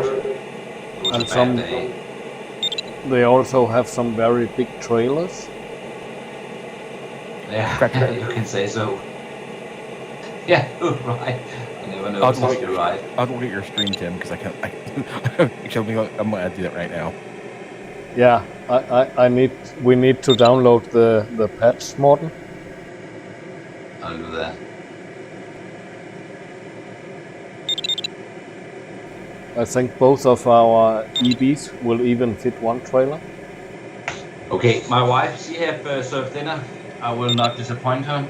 Speaker 6: was
Speaker 2: And
Speaker 6: a
Speaker 2: some-
Speaker 6: bad day.
Speaker 2: They also have some very big trailers.
Speaker 6: Yeah, you can say so. Yeah, right. I never noticed you're right.
Speaker 3: I'll look at your stream, Tim, because I can't. Actually, I'm gonna do that right now.
Speaker 2: Yeah, we need to download the patch, Morten.
Speaker 6: I'll do that.
Speaker 2: I think both of our EBs will even fit one trailer.
Speaker 6: Okay, my wife, she have served dinner. I will not disappoint her.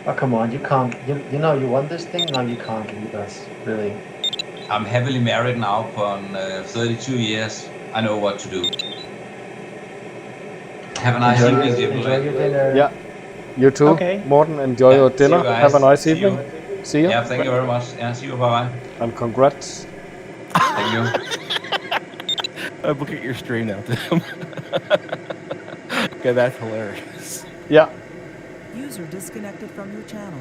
Speaker 7: Oh come on, you can't. You know you won this thing. Now you can't leave us, really.
Speaker 6: I'm happily married now for 32 years. I know what to do. Have a nice evening,
Speaker 7: Enjoy your
Speaker 6: gentlemen.
Speaker 7: dinner.
Speaker 2: Yeah, You too,
Speaker 4: Okay.
Speaker 2: Morten. Enjoy your
Speaker 6: See you
Speaker 2: dinner.
Speaker 6: guys.
Speaker 2: Have a nice
Speaker 6: See
Speaker 2: evening.
Speaker 6: you.
Speaker 2: See you.
Speaker 6: Yeah, thank you very much. Yeah, see you. Bye bye.
Speaker 2: And congrats.
Speaker 6: Thank you.
Speaker 3: I'm looking at your stream now, Tim. Okay, that's hilarious.
Speaker 2: Yeah.
Speaker 1: User disconnected from your channel.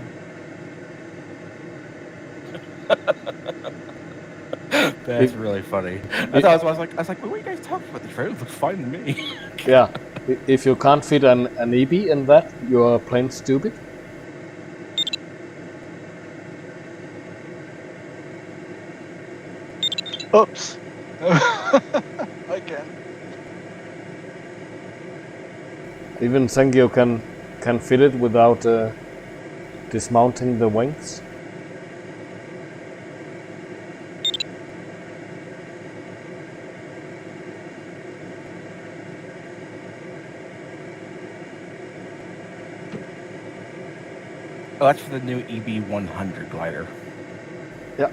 Speaker 3: That's really funny. I was like, what are you guys talking about? The trailers look fine to me.
Speaker 2: Yeah. If you can't fit an EB in that, you're plain stupid.
Speaker 5: Oops. Again.
Speaker 2: Even Sengio can fit it without dismounting the wings.
Speaker 3: Oh, that's for the new EB100 glider.
Speaker 2: Yeah.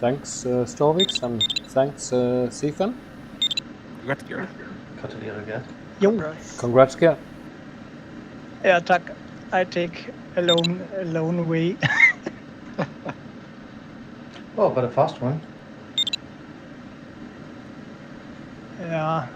Speaker 2: Thanks, Storvix, and thanks, Sifan.
Speaker 3: Congrats, Gary.
Speaker 7: Gratuliere, Gerd.
Speaker 4: Jo.
Speaker 2: Congrats, Gerd.
Speaker 4: Ja, tak. I take a lone way.
Speaker 7: Oh, but a fast one.
Speaker 4: Ja.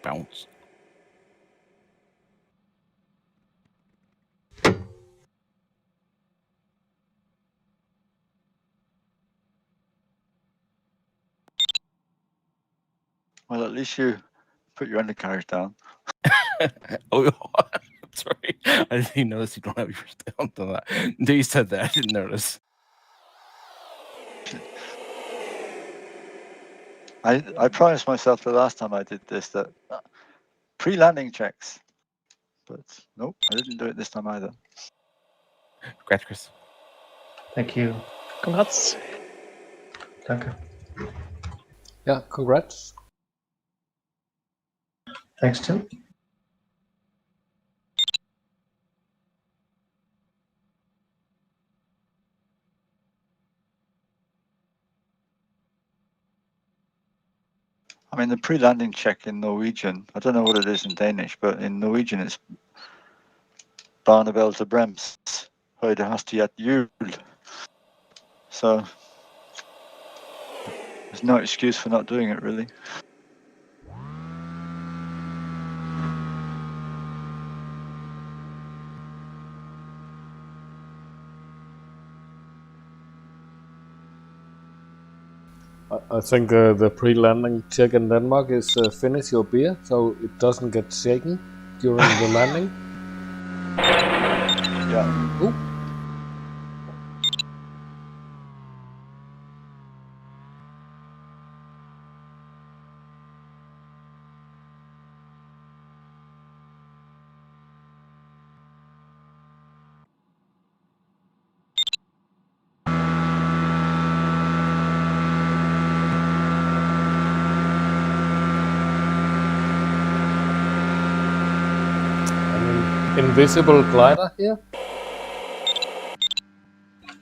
Speaker 3: Bounce.
Speaker 5: Well, at least you put your undercarriage down.
Speaker 3: Oh, sorry. I didn't even notice you don't have yours down to that. Until you said that, I didn't notice.
Speaker 5: I promised myself the last time I did this that pre-landing checks, but nope, I didn't do it this time either.
Speaker 3: Congrats, Chris.
Speaker 7: Thank you.
Speaker 4: Congrats.
Speaker 7: Danke.
Speaker 2: Yeah, congrats.
Speaker 7: Thanks, Tim.
Speaker 5: I mean, the pre-landing check in Norwegian, I don't know what it is in Danish, but in Norwegian it's Barnevel til brems, høyde hastighet hjul. So there's no excuse for not doing it, really.
Speaker 2: I think the pre-landing check in Denmark is finish your beer so it doesn't get shaken during the landing.
Speaker 5: Yeah.
Speaker 2: Ooh. invisible glider here?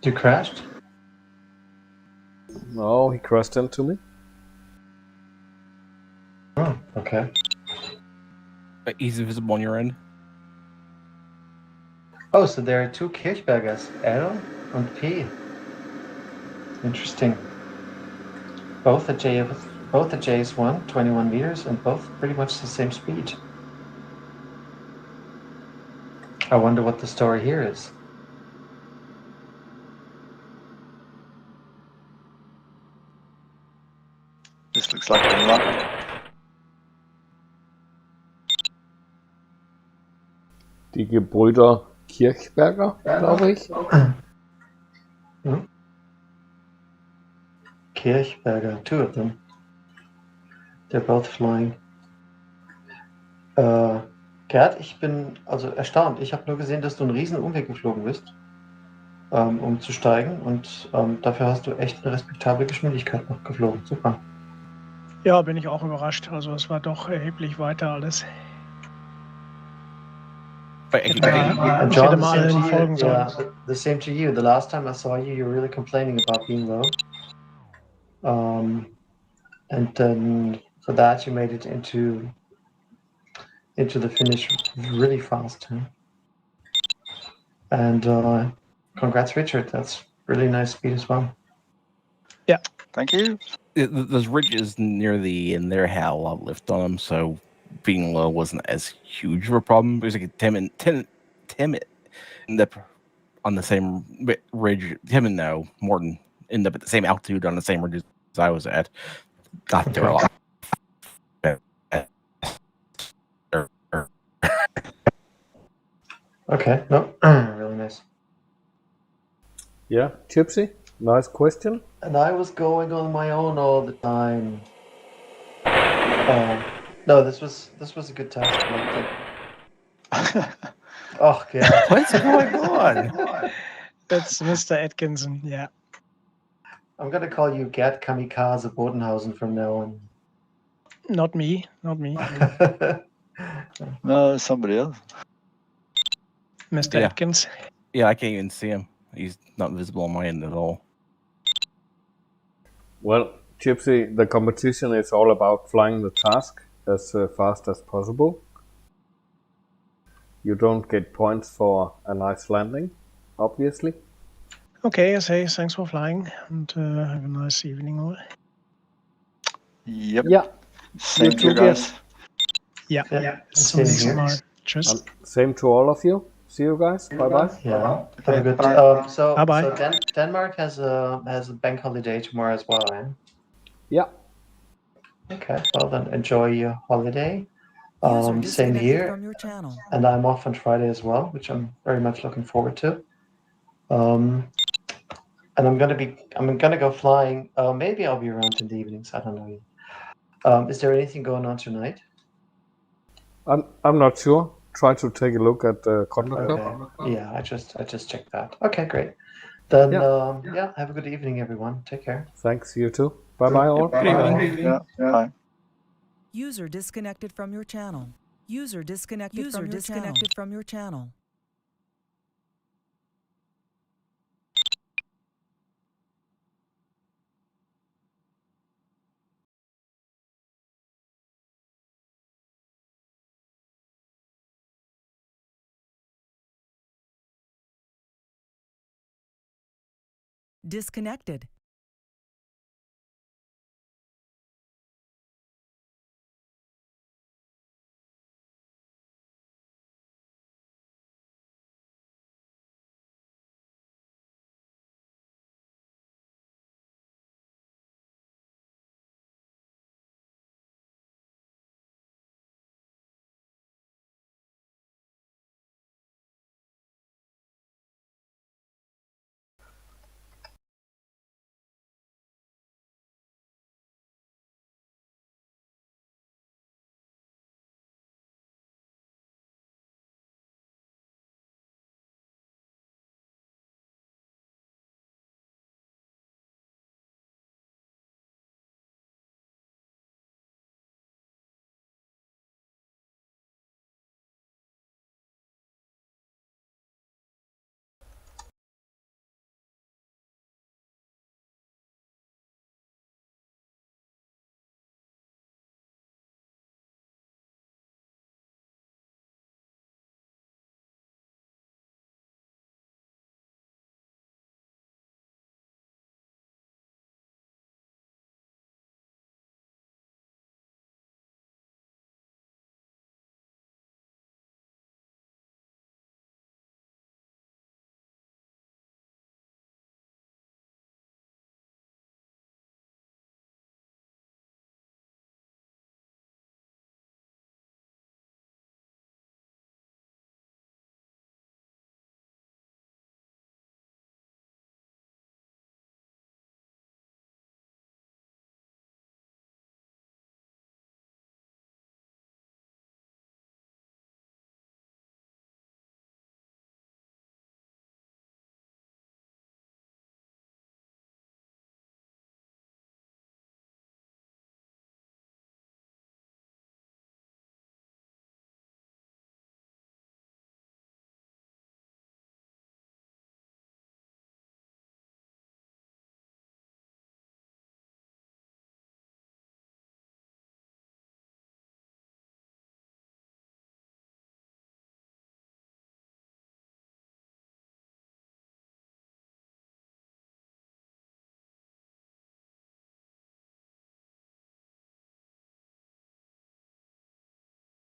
Speaker 7: You crashed?
Speaker 2: No, he crashed into me.
Speaker 7: Oh, okay.
Speaker 3: But he's invisible on your end.
Speaker 7: Oh, so there are two Kirchbergers, L and P. Interesting. Both at JS1, 21 meters, and both pretty much the same speed. I wonder what the story here is.
Speaker 5: This looks like a lot.
Speaker 2: Die Gebrüder Kirchberger, glaube ich.
Speaker 7: Hm? Kirchberger, two of them. They're both flying. Gerd, ich bin also erstaunt. Ich habe nur gesehen, dass du einen riesen Umweg geflogen bist, um zu steigen. Und dafür hast du echt eine respektable Geschwindigkeit noch geflogen. Super.
Speaker 4: Ja, bin ich auch überrascht. Also es war doch erheblich weiter alles.
Speaker 3: But
Speaker 4: Ich
Speaker 3: I
Speaker 7: And
Speaker 4: hätte
Speaker 7: John,
Speaker 4: mal allen folgen sollen.
Speaker 7: yeah, the same to you. The last time I saw you, you were really complaining about being low. And then for that, you made it into the finish really fast. Huh? And congrats, Richard. That's really nice speed as well.
Speaker 5: Thank you.
Speaker 3: those ridges near the end there had a lot of lift on them, so being low wasn't as huge of a problem. It was like Tim ended up on the same ridge. Tim and Morton ended up at the same altitude on the same ridge as I was at. Got there a lot.
Speaker 7: Okay, no, really nice.
Speaker 2: Yeah, Gypsy, nice question.
Speaker 7: And I was going on my own all the time. No, this was a good task. Oh, yeah.
Speaker 3: What's going on?
Speaker 4: That's Mr. Atkinson, yeah.
Speaker 7: I'm gonna call you Gerd Kamikaze Bodenhausen from now on.
Speaker 4: Not me.
Speaker 5: No, somebody else.
Speaker 4: Mr.
Speaker 3: Yeah.
Speaker 4: Atkins.
Speaker 3: Yeah, I can't even see him. He's not visible on my end at all.
Speaker 2: Well, Gypsy, the competition is all about flying the task as fast as possible. You don't get points for a nice landing, obviously.
Speaker 4: Okay, I say thanks for flying and have a nice evening all.
Speaker 5: Yep.
Speaker 2: Yeah,
Speaker 5: Same
Speaker 2: You
Speaker 5: to you
Speaker 2: too,
Speaker 5: guys.
Speaker 4: Ja,
Speaker 7: Same
Speaker 4: zum nächsten
Speaker 7: here.
Speaker 4: Mal. Tschüss.
Speaker 2: and same to all of you. See you guys. Bye bye.
Speaker 7: Yeah.
Speaker 5: Okay,
Speaker 7: Have a good.
Speaker 5: bye.
Speaker 7: So
Speaker 4: Bye-bye.
Speaker 7: Denmark has a bank holiday tomorrow as well, eh?
Speaker 2: Yeah.
Speaker 7: Okay. Well then, enjoy your holiday.
Speaker 1: User
Speaker 7: Same
Speaker 1: disconnected
Speaker 7: here.
Speaker 1: from your channel.
Speaker 7: And I'm off on Friday as well, which I'm very much looking forward to. And I'm gonna go flying. Maybe I'll be around in the evenings. I don't know yet. Is there anything going on tonight?
Speaker 2: I'm not sure. Try to take a look at the Condor Club.
Speaker 7: Okay. Yeah, I just checked that. Okay, great. Then
Speaker 2: Yeah.
Speaker 7: have a good evening, everyone. Take care.
Speaker 2: Thanks, you too. Bye bye all.
Speaker 5: Yeah, bye.
Speaker 1: User disconnected from your channel. User disconnected from your channel. Disconnected.